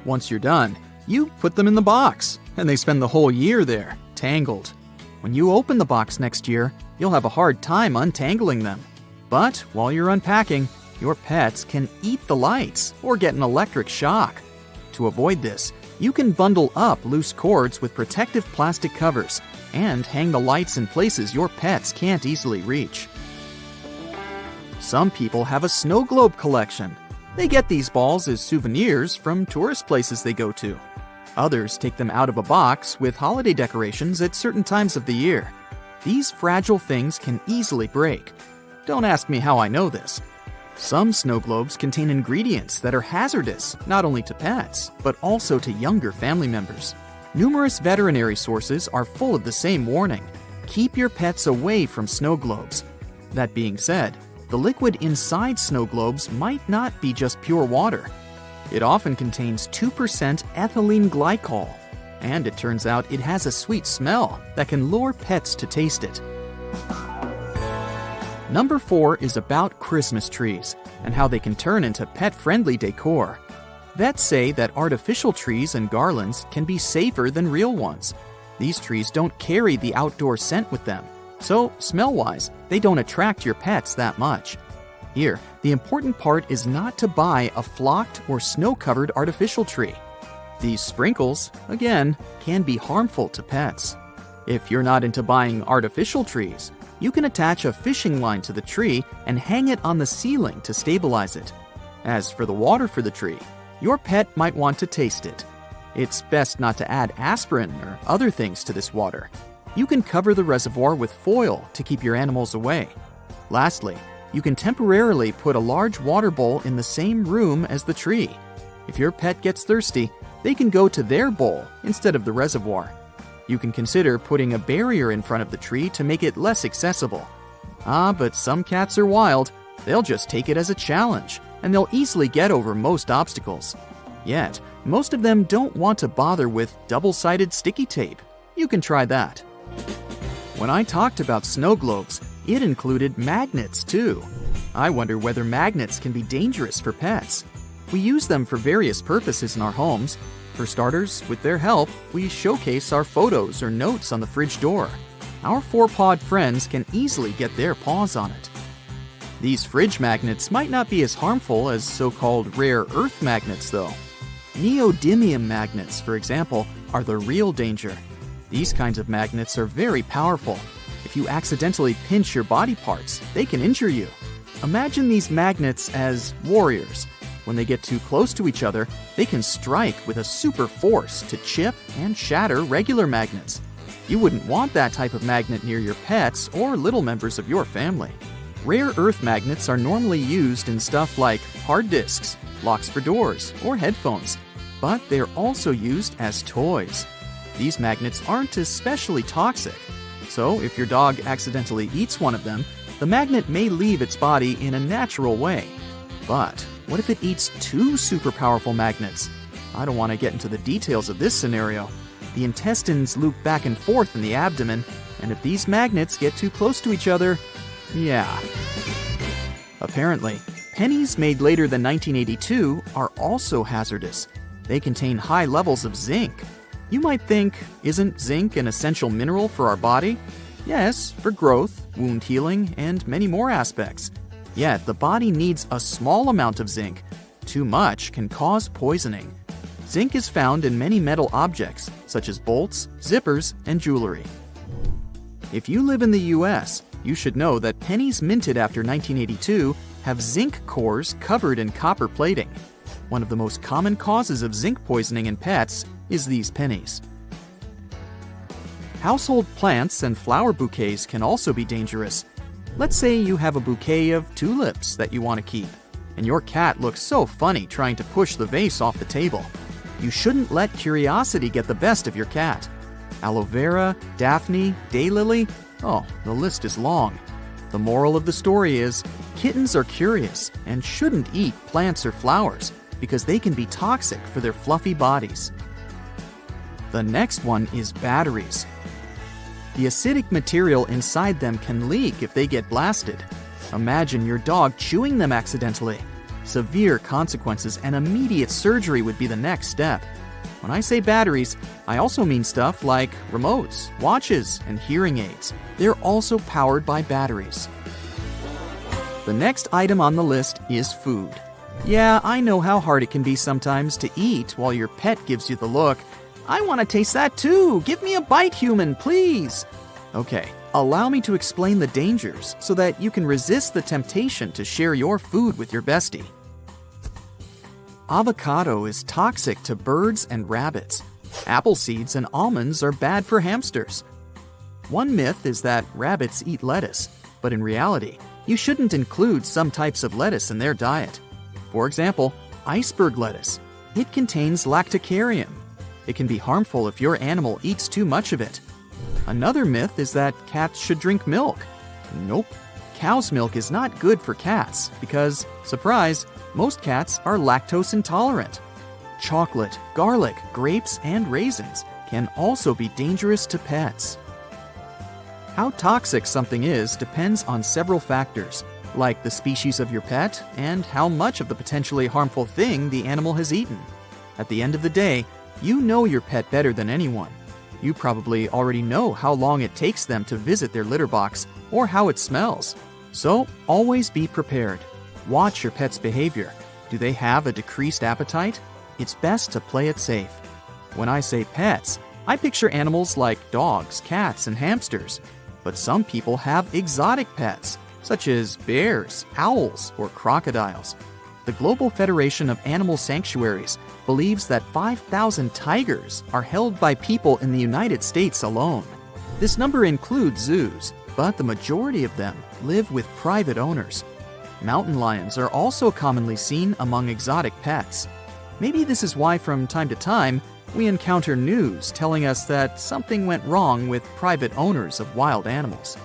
Once you're done, you put them in the box, and they spend the whole year there, tangled. When you open the box next year, you'll have a hard time untangling them. But while you're unpacking, your pets can eat the lights or get an electric shock. To avoid this, you can bundle up loose cords with protective plastic covers and hang the lights in places your pets can't easily reach. Some people have a snow globe collection. They get these balls as souvenirs from tourist places they go to. Others take them out of a box with holiday decorations at certain times of the year. These fragile things can easily break. Don't ask me how I know this. Some snow globes contain ingredients that are hazardous not only to pets, but also to younger family members. Numerous veterinary sources are full of the same warning. Keep your pets away from snow globes. That being said, the liquid inside snow globes might not be just pure water. It often contains 2% ethylene glycol, and it turns out it has a sweet smell that can lure pets to taste it. Number 4 is about Christmas trees and how they can turn into pet-friendly decor. Vets say that artificial trees and garlands can be safer than real ones. These trees don't carry the outdoor scent with them, so smell-wise, they don't attract your pets that much. Here, the important part is not to buy a flocked or snow-covered artificial tree. These sprinkles, again, can be harmful to pets. If you're not into buying artificial trees, you can attach a fishing line to the tree and hang it on the ceiling to stabilize it. As for the water for the tree, your pet might want to taste it. It's best not to add aspirin or other things to this water. You can cover the reservoir with foil to keep your animals away. Lastly, You can temporarily put a large water bowl in the same room as the tree. If your pet gets thirsty, they can go to their bowl instead of the reservoir. You can consider putting a barrier in front of the tree to make it less accessible. But some cats are wild. They'll just take it as a challenge, and they'll easily get over most obstacles. Yet, most of them don't want to bother with double-sided sticky tape. You can try that. When I talked about snow globes, it included magnets too. I wonder whether magnets can be dangerous for pets. We use them for various purposes in our homes. For starters, with their help, we showcase our photos or notes on the fridge door. Our four-pawed friends can easily get their paws on it. These fridge magnets might not be as harmful as so-called rare earth magnets, though. Neodymium magnets, for example, are the real danger. These kinds of magnets are very powerful. If you accidentally pinch your body parts, they can injure you. Imagine these magnets as warriors. When they get too close to each other, they can strike with a super force to chip and shatter regular magnets. You wouldn't want that type of magnet near your pets or little members of your family. Rare earth magnets are normally used in stuff like hard disks, locks for doors, or headphones, but they're also used as toys. These magnets aren't especially toxic, so if your dog accidentally eats one of them, the magnet may leave its body in a natural way. But what if it eats two super powerful magnets? I don't want to get into the details of this scenario. The intestines loop back and forth in the abdomen, and if these magnets get too close to each other, yeah. Apparently, pennies made later than 1982 are also hazardous. They contain high levels of zinc. You might think, isn't zinc an essential mineral for our body? Yes, for growth, wound healing, and many more aspects. Yet, the body needs a small amount of zinc. Too much can cause poisoning. Zinc is found in many metal objects, such as bolts, zippers, and jewelry. If you live in the US, you should know that pennies minted after 1982 have zinc cores covered in copper plating. One of the most common causes of zinc poisoning in pets is these pennies. Household plants and flower bouquets can also be dangerous. Let's say you have a bouquet of tulips that you want to keep, and your cat looks so funny trying to push the vase off the table. You shouldn't let curiosity get the best of your cat. Aloe vera, Daphne, daylily, oh, the list is long. The moral of the story is, kittens are curious and shouldn't eat plants or flowers because they can be toxic for their fluffy bodies. The next one is batteries. The acidic material inside them can leak if they get blasted. Imagine your dog chewing them accidentally. Severe consequences and immediate surgery would be the next step. When I say batteries, I also mean stuff like remotes, watches, and hearing aids. They're also powered by batteries. The next item on the list is food. Yeah, I know how hard it can be sometimes to eat while your pet gives you the look, "I want to taste that too! Give me a bite, human, please!" Okay, allow me to explain the dangers so that you can resist the temptation to share your food with your bestie. Avocado is toxic to birds and rabbits. Apple seeds and almonds are bad for hamsters. One myth is that rabbits eat lettuce, but in reality, you shouldn't include some types of lettuce in their diet. For example, iceberg lettuce. It contains lactocarium. It can be harmful if your animal eats too much of it. Another myth is that cats should drink milk. Nope. Cow's milk is not good for cats because, surprise, most cats are lactose intolerant. Chocolate, garlic, grapes, and raisins can also be dangerous to pets. How toxic something is depends on several factors, like the species of your pet and how much of the potentially harmful thing the animal has eaten. At the end of the day, you know your pet better than anyone. You probably already know how long it takes them to visit their litter box or how it smells. So always be prepared. Watch your pet's behavior. Do they have a decreased appetite? It's best to play it safe. When I say pets, I picture animals like dogs, cats, and hamsters. But some people have exotic pets, such as bears, owls, or crocodiles. The Global Federation of Animal Sanctuaries believes that 5,000 tigers are held by people in the United States alone. This number includes zoos, but the majority of them live with private owners. Mountain lions are also commonly seen among exotic pets. Maybe this is why from time to time, we encounter news telling us that something went wrong with private owners of wild animals.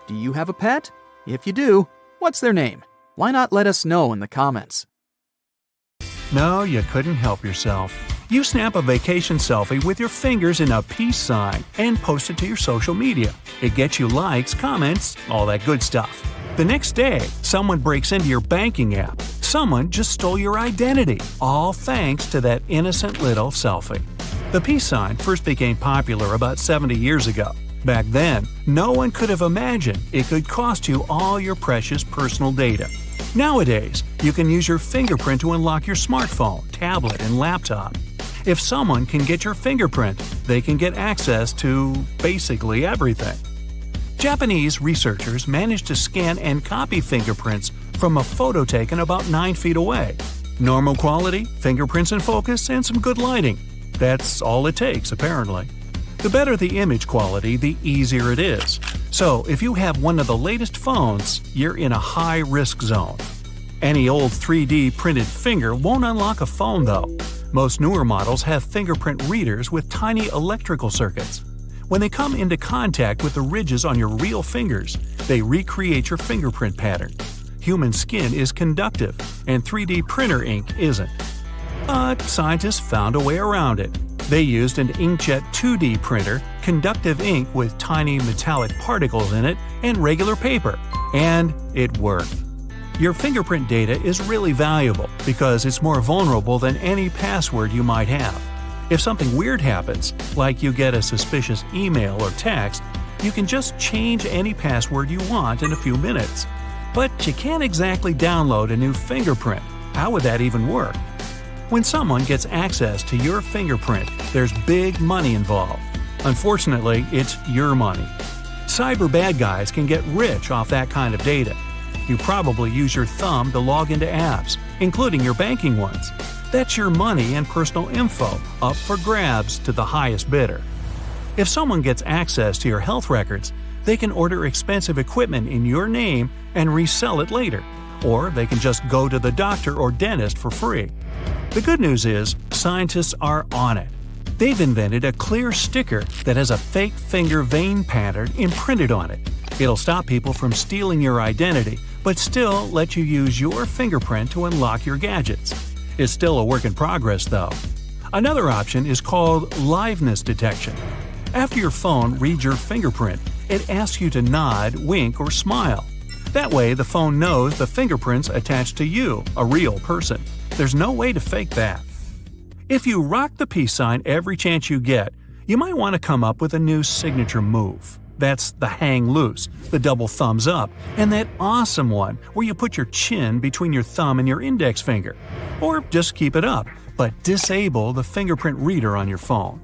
Do you have a pet? If you do, what's their name? Why not let us know in the comments? No, you couldn't help yourself. You snap a vacation selfie with your fingers in a peace sign and post it to your social media. It gets you likes, comments, all that good stuff. The next day, someone breaks into your banking app. Someone just stole your identity, all thanks to that innocent little selfie. The peace sign first became popular about 70 years ago. Back then, no one could have imagined it could cost you all your precious personal data. Nowadays, you can use your fingerprint to unlock your smartphone, tablet, and laptop. If someone can get your fingerprint, they can get access to basically everything. Japanese researchers managed to scan and copy fingerprints from a photo taken about 9 feet away. Normal quality, fingerprints in focus, and some good lighting. That's all it takes, apparently. The better the image quality, the easier it is. So, if you have one of the latest phones, you're in a high-risk zone. Any old 3D printed finger won't unlock a phone, though. Most newer models have fingerprint readers with tiny electrical circuits. When they come into contact with the ridges on your real fingers, they recreate your fingerprint pattern. Human skin is conductive, and 3D printer ink isn't. But scientists found a way around it. They used an inkjet 2D printer, conductive ink with tiny metallic particles in it, and regular paper. And it worked. Your fingerprint data is really valuable because it's more vulnerable than any password you might have. If something weird happens, like you get a suspicious email or text, you can just change any password you want in a few minutes. But you can't exactly download a new fingerprint. How would that even work? When someone gets access to your fingerprint, there's big money involved. Unfortunately, it's your money. Cyber bad guys can get rich off that kind of data. You probably use your thumb to log into apps, including your banking ones. That's your money and personal info up for grabs to the highest bidder. If someone gets access to your health records, they can order expensive equipment in your name and resell it later. Or they can just go to the doctor or dentist for free. The good news is, scientists are on it. They've invented a clear sticker that has a fake finger vein pattern imprinted on it. It'll stop people from stealing your identity, but still let you use your fingerprint to unlock your gadgets. It's still a work in progress, though. Another option is called liveness detection. After your phone reads your fingerprint, it asks you to nod, wink, or smile. That way, the phone knows the fingerprint's attached to you, a real person. There's no way to fake that. If you rock the peace sign every chance you get, you might want to come up with a new signature move. That's the hang loose, the double thumbs up, and that awesome one where you put your chin between your thumb and your index finger. Or just keep it up, but disable the fingerprint reader on your phone.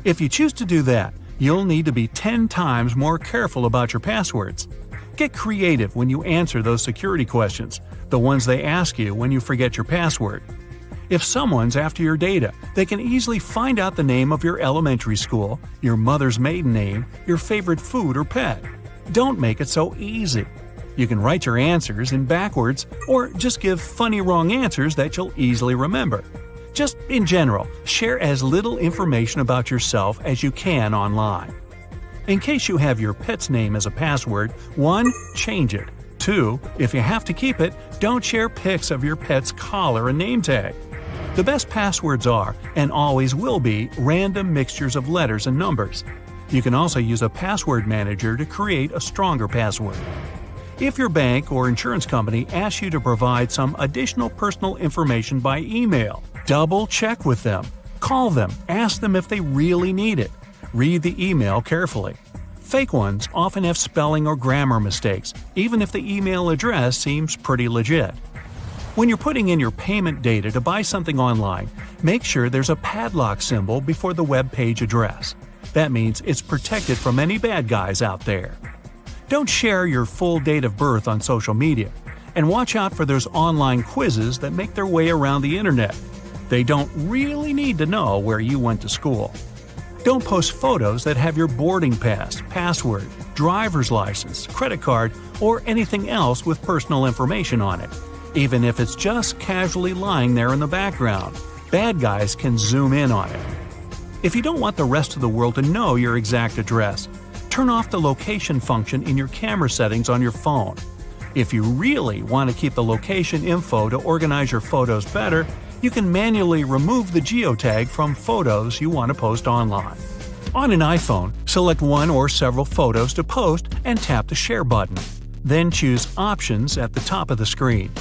If you choose to do that, you'll need to be 10 times more careful about your passwords. Get creative when you answer those security questions, the ones they ask you when you forget your password. If someone's after your data, they can easily find out the name of your elementary school, your mother's maiden name, your favorite food or pet. Don't make it so easy. You can write your answers in backwards or just give funny wrong answers that you'll easily remember. Just in general, share as little information about yourself as you can online. In case you have your pet's name as a password, 1. Change it. 2. If you have to keep it, don't share pics of your pet's collar and name tag. The best passwords are, and always will be, random mixtures of letters and numbers. You can also use a password manager to create a stronger password. If your bank or insurance company asks you to provide some additional personal information by email, double check with them. Call them, ask them if they really need it. Read the email carefully. Fake ones often have spelling or grammar mistakes, even if the email address seems pretty legit. When you're putting in your payment data to buy something online, make sure there's a padlock symbol before the web page address. That means it's protected from any bad guys out there. Don't share your full date of birth on social media, and watch out for those online quizzes that make their way around the internet. They don't really need to know where you went to school. Don't post photos that have your boarding pass, password, driver's license, credit card, or anything else with personal information on it, even if it's just casually lying there in the background. Bad guys can zoom in on it. If you don't want the rest of the world to know your exact address, turn off the location function in your camera settings on your phone. If you really want to keep the location info to organize your photos better, you can manually remove the geotag from photos you want to post online. On an iPhone, select one or several photos to post and tap the Share button. Then choose Options at the top of the screen.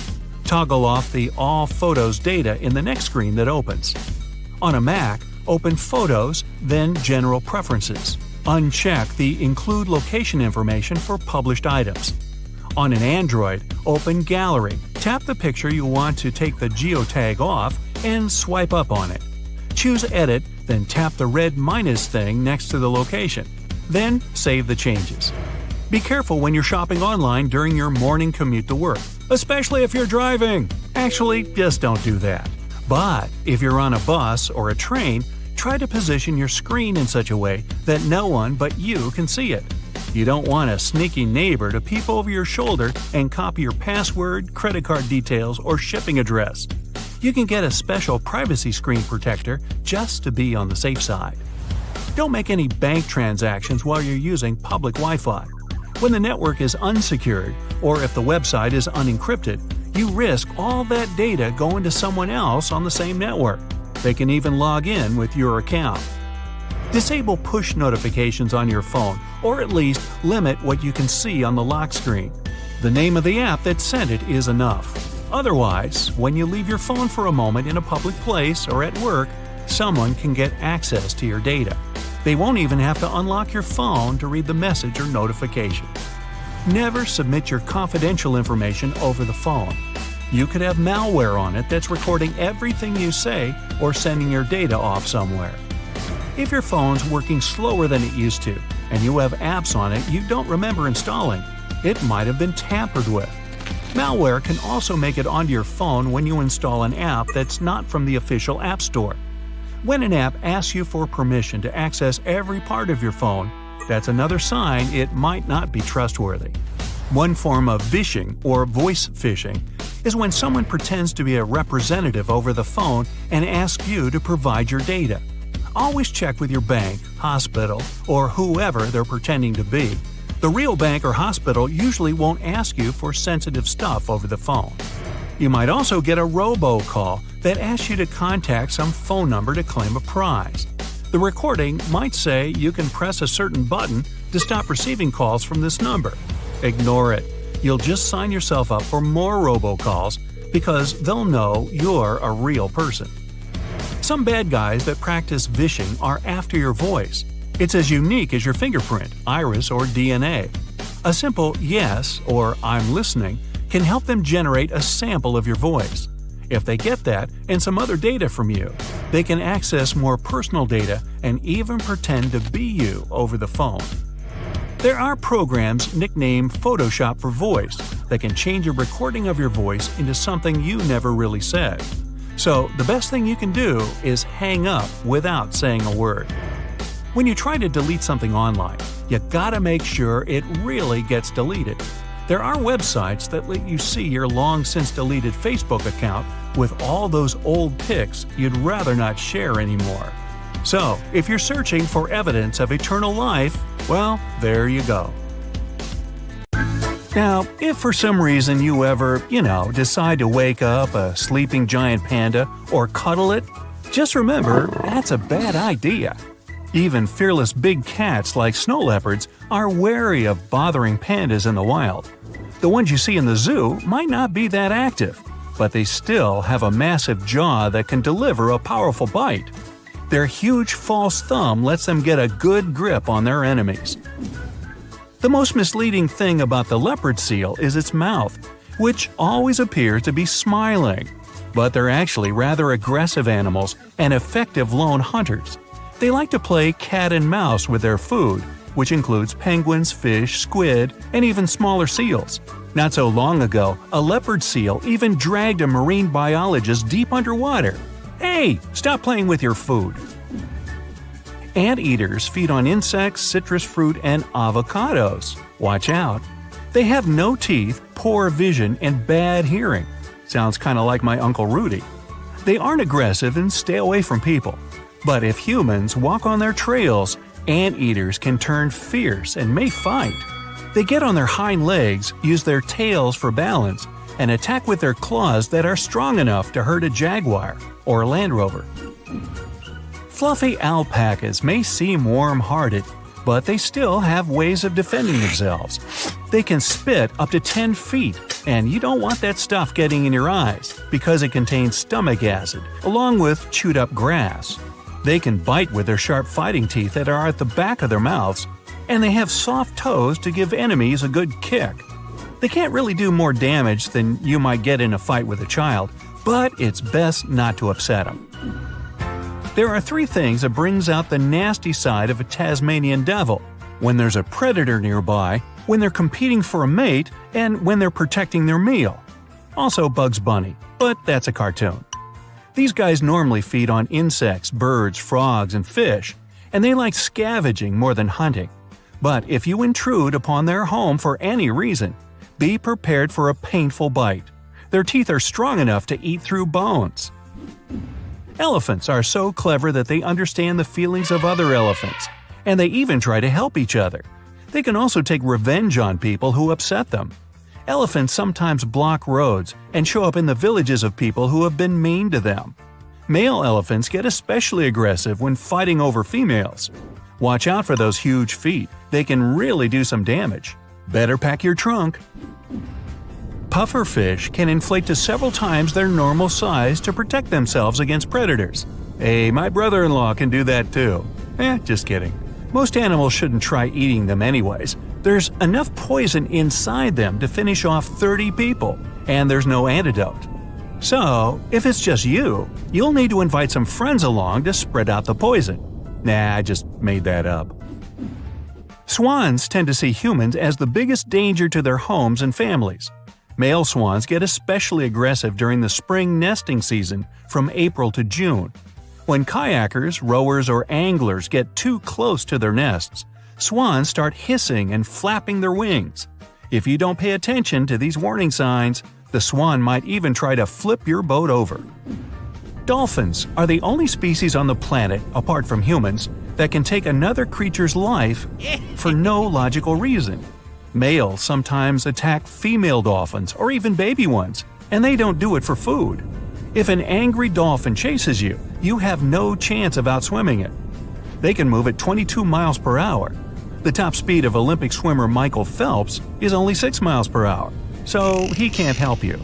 Toggle off the All Photos data in the next screen that opens. On a Mac, open Photos, then General Preferences. Uncheck the Include Location information for published items. On an Android, open Gallery, tap the picture you want to take the geotag off, and swipe up on it. Choose Edit, then tap the red minus thing next to the location. Then save the changes. Be careful when you're shopping online during your morning commute to work, especially if you're driving. Actually, just don't do that. But if you're on a bus or a train, try to position your screen in such a way that no one but you can see it. You don't want a sneaky neighbor to peep over your shoulder and copy your password, credit card details, or shipping address. You can get a special privacy screen protector just to be on the safe side. Don't make any bank transactions while you're using public Wi-Fi. When the network is unsecured, or if the website is unencrypted, you risk all that data going to someone else on the same network. They can even log in with your account. Disable push notifications on your phone, or at least limit what you can see on the lock screen. The name of the app that sent it is enough. Otherwise, when you leave your phone for a moment in a public place or at work, someone can get access to your data. They won't even have to unlock your phone to read the message or notification. Never submit your confidential information over the phone. You could have malware on it that's recording everything you say or sending your data off somewhere. If your phone's working slower than it used to, and you have apps on it you don't remember installing, it might have been tampered with. Malware can also make it onto your phone when you install an app that's not from the official App Store. When an app asks you for permission to access every part of your phone, that's another sign it might not be trustworthy. One form of vishing, or voice phishing, is when someone pretends to be a representative over the phone and asks you to provide your data. Always check with your bank, hospital, or whoever they're pretending to be. The real bank or hospital usually won't ask you for sensitive stuff over the phone. You might also get a robocall that asks you to contact some phone number to claim a prize. The recording might say you can press a certain button to stop receiving calls from this number. Ignore it. You'll just sign yourself up for more robocalls because they'll know you're a real person. Some bad guys that practice vishing are after your voice. It's as unique as your fingerprint, iris, or DNA. A simple yes or I'm listening can help them generate a sample of your voice. If they get that and some other data from you, they can access more personal data and even pretend to be you over the phone. There are programs nicknamed Photoshop for Voice that can change a recording of your voice into something you never really said. So the best thing you can do is hang up without saying a word. When you try to delete something online, you gotta make sure it really gets deleted. There are websites that let you see your long-since deleted Facebook account with all those old pics you'd rather not share anymore. So, if you're searching for evidence of eternal life, well, there you go. Now, if for some reason you ever, decide to wake up a sleeping giant panda or cuddle it, just remember that's a bad idea. Even fearless big cats like snow leopards are wary of bothering pandas in the wild. The ones you see in the zoo might not be that active, but they still have a massive jaw that can deliver a powerful bite. Their huge false thumb lets them get a good grip on their enemies. The most misleading thing about the leopard seal is its mouth, which always appears to be smiling. But they're actually rather aggressive animals and effective lone hunters. They like to play cat and mouse with their food, which includes penguins, fish, squid, and even smaller seals. Not so long ago, a leopard seal even dragged a marine biologist deep underwater. Hey, stop playing with your food. Anteaters feed on insects, citrus fruit, and avocados. Watch out. They have no teeth, poor vision, and bad hearing. Sounds kind of like my Uncle Rudy. They aren't aggressive and stay away from people. But if humans walk on their trails, anteaters can turn fierce and may fight. They get on their hind legs, use their tails for balance, and attack with their claws that are strong enough to hurt a jaguar or a Land Rover. Fluffy alpacas may seem warm-hearted, but they still have ways of defending themselves. They can spit up to 10 feet, and you don't want that stuff getting in your eyes because it contains stomach acid, along with chewed-up grass. They can bite with their sharp fighting teeth that are at the back of their mouths, and they have soft toes to give enemies a good kick. They can't really do more damage than you might get in a fight with a child, but it's best not to upset them. There are 3 things that brings out the nasty side of a Tasmanian devil: when there's a predator nearby, when they're competing for a mate, and when they're protecting their meal. Also Bugs Bunny, but that's a cartoon. These guys normally feed on insects, birds, frogs, and fish, and they like scavenging more than hunting. But if you intrude upon their home for any reason, be prepared for a painful bite. Their teeth are strong enough to eat through bones. Elephants are so clever that they understand the feelings of other elephants, and they even try to help each other. They can also take revenge on people who upset them. Elephants sometimes block roads and show up in the villages of people who have been mean to them. Male elephants get especially aggressive when fighting over females. Watch out for those huge feet, they can really do some damage. Better pack your trunk. Pufferfish can inflate to several times their normal size to protect themselves against predators. Hey, my brother-in-law can do that too. Just kidding. Most animals shouldn't try eating them anyways. There's enough poison inside them to finish off 30 people, and there's no antidote. So, if it's just you, you'll need to invite some friends along to spread out the poison. Nah, I just made that up. Swans tend to see humans as the biggest danger to their homes and families. Male swans get especially aggressive during the spring nesting season from April to June. When kayakers, rowers, or anglers get too close to their nests, swans start hissing and flapping their wings. If you don't pay attention to these warning signs, the swan might even try to flip your boat over. Dolphins are the only species on the planet, apart from humans, that can take another creature's life for no logical reason. Males sometimes attack female dolphins or even baby ones, and they don't do it for food. If an angry dolphin chases you, you have no chance of outswimming it. They can move at 22 miles per hour. The top speed of Olympic swimmer Michael Phelps is only 6 miles per hour, so he can't help you.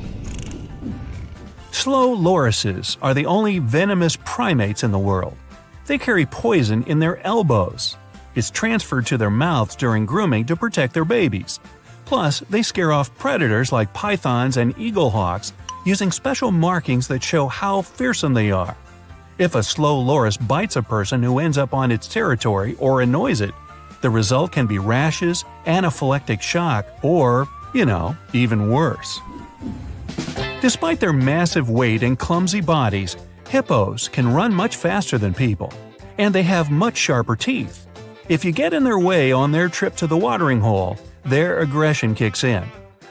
Slow lorises are the only venomous primates in the world. They carry poison in their elbows. It's transferred to their mouths during grooming to protect their babies. Plus, they scare off predators like pythons and eaglehawks using special markings that show how fearsome they are. If a slow loris bites a person who ends up on its territory or annoys it, the result can be rashes, anaphylactic shock, or, even worse. Despite their massive weight and clumsy bodies, hippos can run much faster than people, and they have much sharper teeth. If you get in their way on their trip to the watering hole, their aggression kicks in.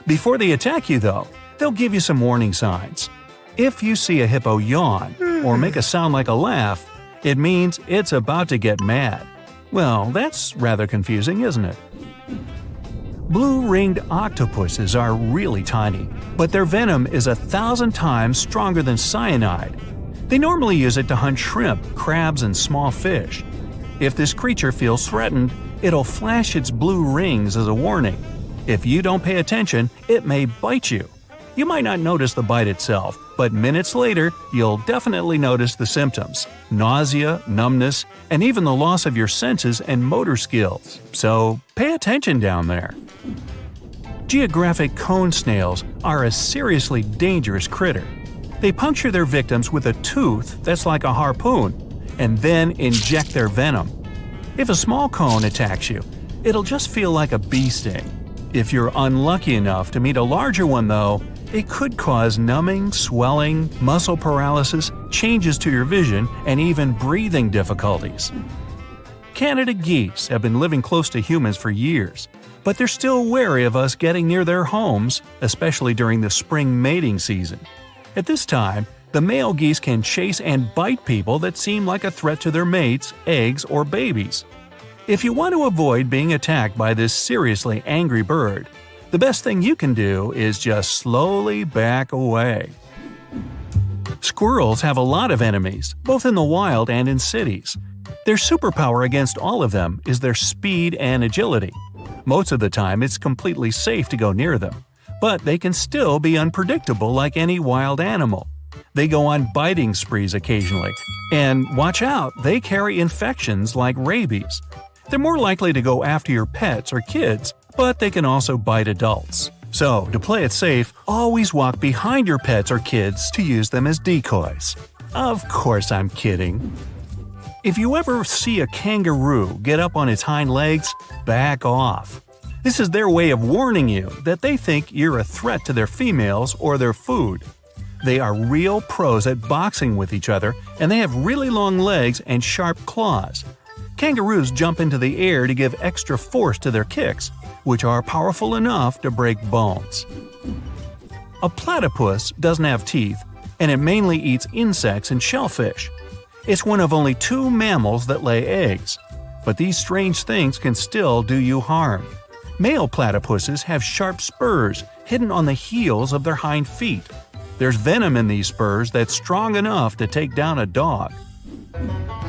Before they attack you, though, they'll give you some warning signs. If you see a hippo yawn or make a sound like a laugh, it means it's about to get mad. Well, that's rather confusing, isn't it? Blue-ringed octopuses are really tiny, but their venom is 1,000 times stronger than cyanide. They normally use it to hunt shrimp, crabs, and small fish. If this creature feels threatened, it'll flash its blue rings as a warning. If you don't pay attention, it may bite you. You might not notice the bite itself, but minutes later, you'll definitely notice the symptoms: nausea, numbness, and even the loss of your senses and motor skills. So pay attention down there. Geographic cone snails are a seriously dangerous critter. They puncture their victims with a tooth that's like a harpoon, and then inject their venom. If a small cone attacks you, it'll just feel like a bee sting. If you're unlucky enough to meet a larger one, though, it could cause numbing, swelling, muscle paralysis, changes to your vision, and even breathing difficulties. Canada geese have been living close to humans for years, but they're still wary of us getting near their homes, especially during the spring mating season. At this time, the male geese can chase and bite people that seem like a threat to their mates, eggs, or babies. If you want to avoid being attacked by this seriously angry bird, the best thing you can do is just slowly back away. Squirrels have a lot of enemies, both in the wild and in cities. Their superpower against all of them is their speed and agility. Most of the time, it's completely safe to go near them, but they can still be unpredictable like any wild animal. They go on biting sprees occasionally, and watch out, they carry infections like rabies. They're more likely to go after your pets or kids, but they can also bite adults. So, to play it safe, always walk behind your pets or kids to use them as decoys. Of course I'm kidding. If you ever see a kangaroo get up on its hind legs, back off. This is their way of warning you that they think you're a threat to their females or their food. They are real pros at boxing with each other, and they have really long legs and sharp claws. Kangaroos jump into the air to give extra force to their kicks, which are powerful enough to break bones. A platypus doesn't have teeth, and it mainly eats insects and shellfish. It's one of only 2 mammals that lay eggs, but these strange things can still do you harm. Male platypuses have sharp spurs hidden on the heels of their hind feet. There's venom in these spurs that's strong enough to take down a dog.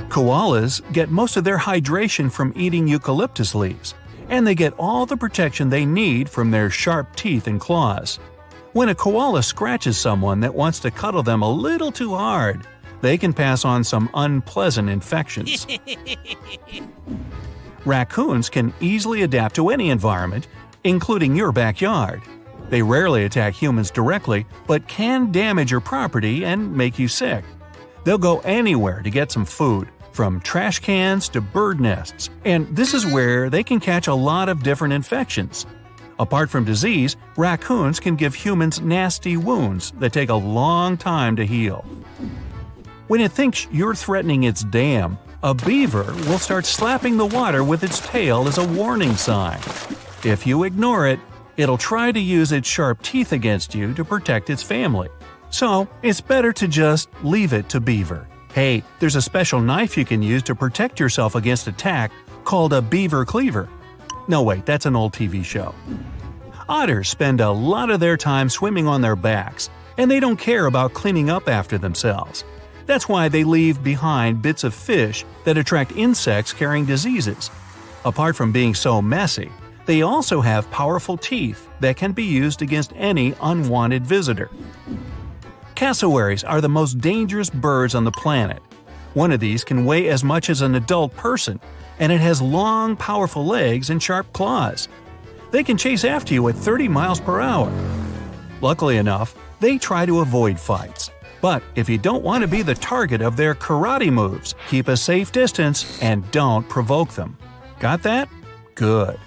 Koalas get most of their hydration from eating eucalyptus leaves, and they get all the protection they need from their sharp teeth and claws. When a koala scratches someone that wants to cuddle them a little too hard, they can pass on some unpleasant infections. Raccoons can easily adapt to any environment, including your backyard. They rarely attack humans directly, but can damage your property and make you sick. They'll go anywhere to get some food, from trash cans to bird nests, and this is where they can catch a lot of different infections. Apart from disease, raccoons can give humans nasty wounds that take a long time to heal. When it thinks you're threatening its dam, a beaver will start slapping the water with its tail as a warning sign. If you ignore it, it'll try to use its sharp teeth against you to protect its family. So, it's better to just leave it to beaver. Hey, there's a special knife you can use to protect yourself against attack called a beaver cleaver. No wait, that's an old TV show. Otters spend a lot of their time swimming on their backs, and they don't care about cleaning up after themselves. That's why they leave behind bits of fish that attract insects carrying diseases. Apart from being so messy, they also have powerful teeth that can be used against any unwanted visitor. Cassowaries are the most dangerous birds on the planet. One of these can weigh as much as an adult person, and it has long, powerful legs and sharp claws. They can chase after you at 30 miles per hour. Luckily enough, they try to avoid fights. But if you don't want to be the target of their karate moves, keep a safe distance and don't provoke them. Got that? Good.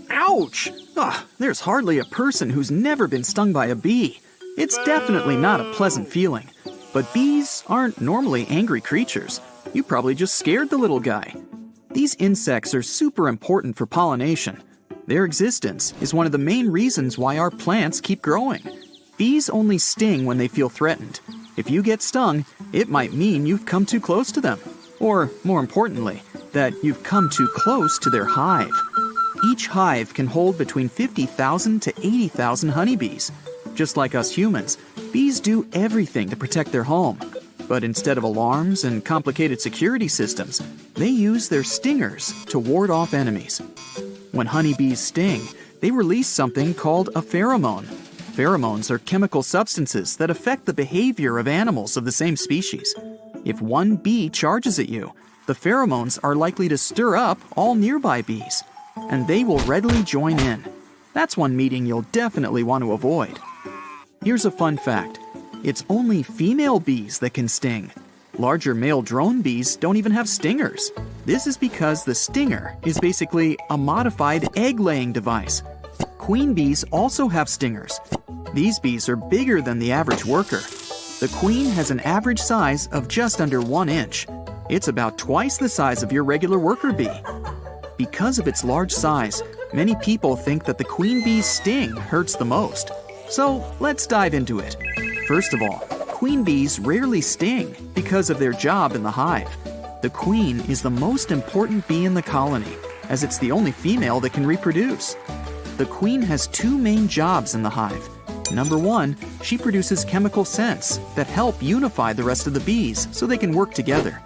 Ouch! Ugh, there's hardly a person who's never been stung by a bee. It's definitely not a pleasant feeling. But bees aren't normally angry creatures. You probably just scared the little guy. These insects are super important for pollination. Their existence is one of the main reasons why our plants keep growing. Bees only sting when they feel threatened. If you get stung, it might mean you've come too close to them. Or, more importantly, that you've come too close to their hive. Each hive can hold between 50,000 to 80,000 honeybees. Just like us humans, bees do everything to protect their home. But instead of alarms and complicated security systems, they use their stingers to ward off enemies. When honeybees sting, they release something called a pheromone. Pheromones are chemical substances that affect the behavior of animals of the same species. If one bee charges at you, the pheromones are likely to stir up all nearby bees, and they will readily join in. That's one meeting you'll definitely want to avoid. Here's a fun fact. It's only female bees that can sting. Larger male drone bees don't even have stingers. This is because the stinger is basically a modified egg-laying device. Queen bees also have stingers. These bees are bigger than the average worker. The queen has an average size of just under 1 inch. It's about twice the size of your regular worker bee. Because of its large size, many people think that the queen bee's sting hurts the most. So let's dive into it. First of all, queen bees rarely sting because of their job in the hive. The queen is the most important bee in the colony, as it's the only female that can reproduce. The queen has two main jobs in the hive. Number one, she produces chemical scents that help unify the rest of the bees so they can work together.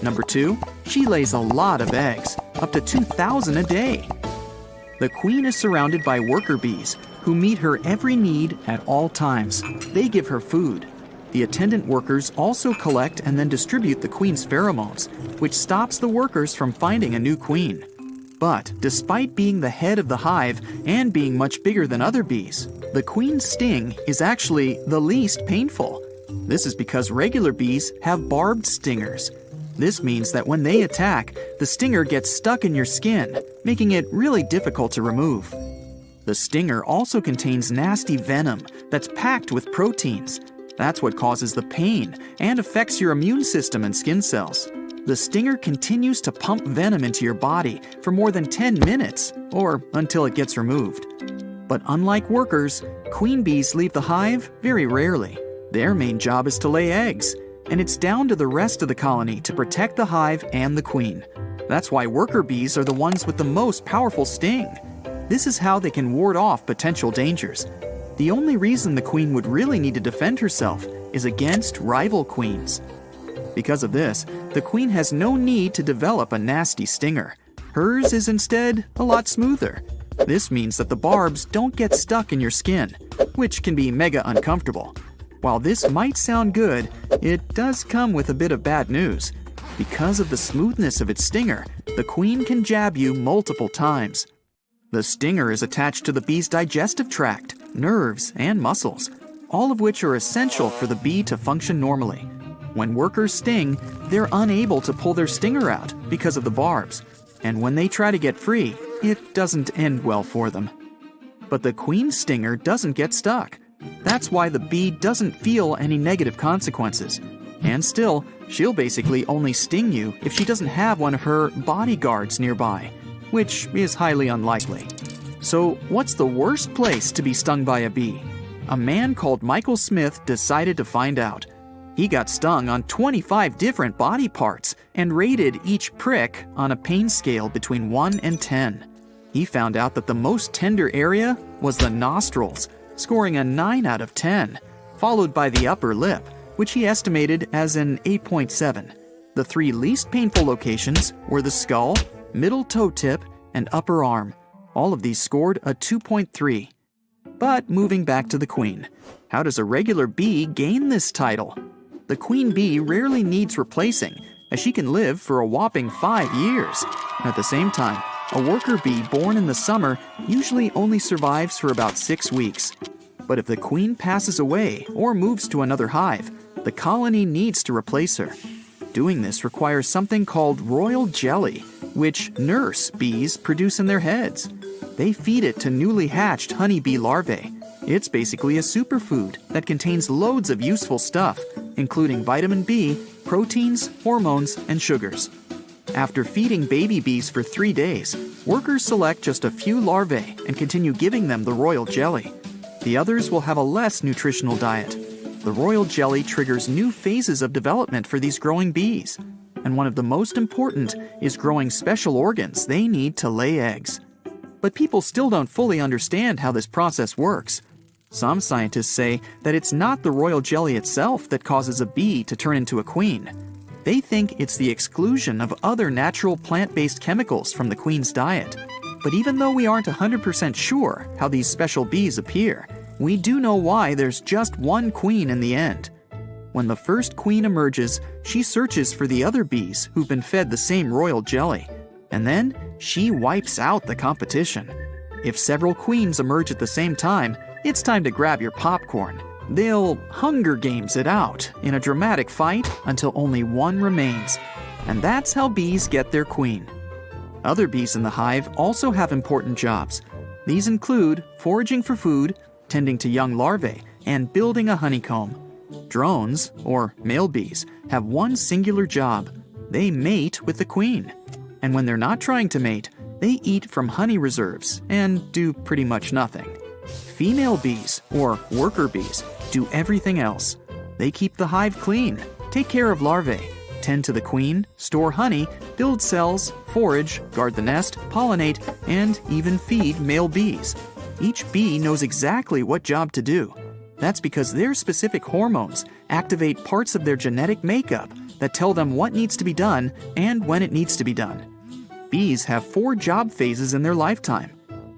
Number two, she lays a lot of eggs, up to 2,000 a day. The queen is surrounded by worker bees who meet her every need at all times. They give her food. The attendant workers also collect and then distribute the queen's pheromones, which stops the workers from finding a new queen. But despite being the head of the hive and being much bigger than other bees, the queen's sting is actually the least painful. This is because regular bees have barbed stingers. This means that when they attack, the stinger gets stuck in your skin, making it really difficult to remove. The stinger also contains nasty venom that's packed with proteins. That's what causes the pain and affects your immune system and skin cells. The stinger continues to pump venom into your body for more than 10 minutes, or until it gets removed. But unlike workers, queen bees leave the hive very rarely. Their main job is to lay eggs, and it's down to the rest of the colony to protect the hive and the queen. That's why worker bees are the ones with the most powerful sting. This is how they can ward off potential dangers. The only reason the queen would really need to defend herself is against rival queens. Because of this, the queen has no need to develop a nasty stinger. Hers is instead a lot smoother. This means that the barbs don't get stuck in your skin, which can be mega uncomfortable. While this might sound good, it does come with a bit of bad news. Because of the smoothness of its stinger, the queen can jab you multiple times. The stinger is attached to the bee's digestive tract, nerves, and muscles, all of which are essential for the bee to function normally. When workers sting, they're unable to pull their stinger out because of the barbs, and when they try to get free, it doesn't end well for them. But the queen's stinger doesn't get stuck. That's why the bee doesn't feel any negative consequences. And still, she'll basically only sting you if she doesn't have one of her bodyguards nearby, which is highly unlikely. So, what's the worst place to be stung by a bee? A man called Michael Smith decided to find out. He got stung on 25 different body parts and rated each prick on a pain scale between 1 and 10. He found out that the most tender area was the nostrils, scoring a 9 out of 10, followed by the upper lip, which he estimated as an 8.7. The three least painful locations were the skull, middle toe tip, and upper arm. All of these scored a 2.3. But moving back to the queen, how does a regular bee gain this title? The queen bee rarely needs replacing, as she can live for a whopping 5 years. At the same time, a worker bee born in the summer usually only survives for about 6 weeks. But if the queen passes away or moves to another hive, the colony needs to replace her. Doing this requires something called royal jelly, which nurse bees produce in their heads. They feed it to newly hatched honeybee larvae. It's basically a superfood that contains loads of useful stuff, including vitamin B, proteins, hormones, and sugars. After feeding baby bees for 3 days, workers select just a few larvae and continue giving them the royal jelly. The others will have a less nutritional diet. The royal jelly triggers new phases of development for these growing bees, and one of the most important is growing special organs they need to lay eggs. But people still don't fully understand how this process works. Some scientists say that it's not the royal jelly itself that causes a bee to turn into a queen. They think it's the exclusion of other natural plant-based chemicals from the queen's diet. But even though we aren't 100% sure how these special bees appear, we do know why there's just one queen in the end. When the first queen emerges, she searches for the other bees who've been fed the same royal jelly. And then she wipes out the competition. If several queens emerge at the same time, it's time to grab your popcorn. They'll Hunger Games it out in a dramatic fight until only one remains. And that's how bees get their queen. Other bees in the hive also have important jobs. These include foraging for food, tending to young larvae, and building a honeycomb. Drones, or male bees, have one singular job: they mate with the queen. And when they're not trying to mate, they eat from honey reserves and do pretty much nothing. Female bees, or worker bees, do everything else. They keep the hive clean, take care of larvae, tend to the queen, store honey, build cells, forage, guard the nest, pollinate, and even feed male bees. Each bee knows exactly what job to do. That's because their specific hormones activate parts of their genetic makeup that tell them what needs to be done and when it needs to be done. Bees have 4 job phases in their lifetime.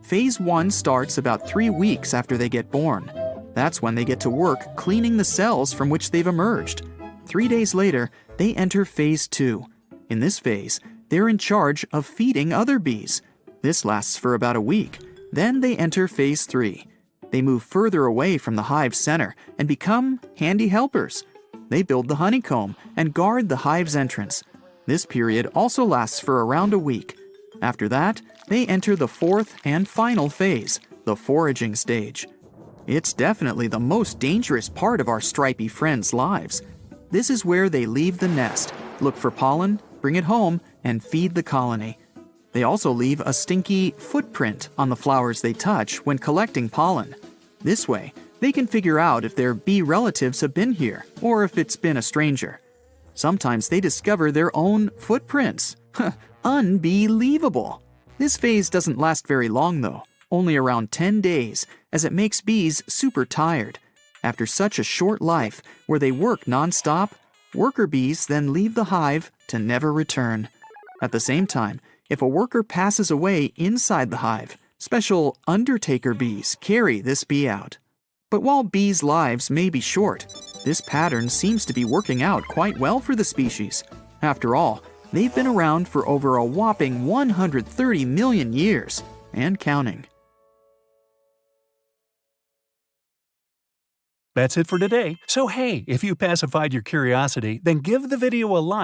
Phase 1 starts about 3 weeks after they get born. That's when they get to work cleaning the cells from which they've emerged. 3 days later, they enter Phase 2. In this phase, they're in charge of feeding other bees. This lasts for about a week. Then they enter Phase 3. They move further away from the hive center and become handy helpers. They build the honeycomb and guard the hive's entrance. This period also lasts for around a week. After that, they enter the 4th and final phase, the foraging stage. It's definitely the most dangerous part of our stripy friends' lives. This is where they leave the nest, look for pollen, bring it home, and feed the colony. They also leave a stinky footprint on the flowers they touch when collecting pollen. This way, they can figure out if their bee relatives have been here or if it's been a stranger. Sometimes they discover their own footprints. Unbelievable! This phase doesn't last very long though, only around 10 days, as it makes bees super tired. After such a short life, where they work non-stop, worker bees then leave the hive to never return. At the same time, if a worker passes away inside the hive, special undertaker bees carry this bee out. But while bees' lives may be short, this pattern seems to be working out quite well for the species. After all, they've been around for over a whopping 130 million years, and counting. That's it for today. So hey, if you pacified your curiosity, then give the video a like.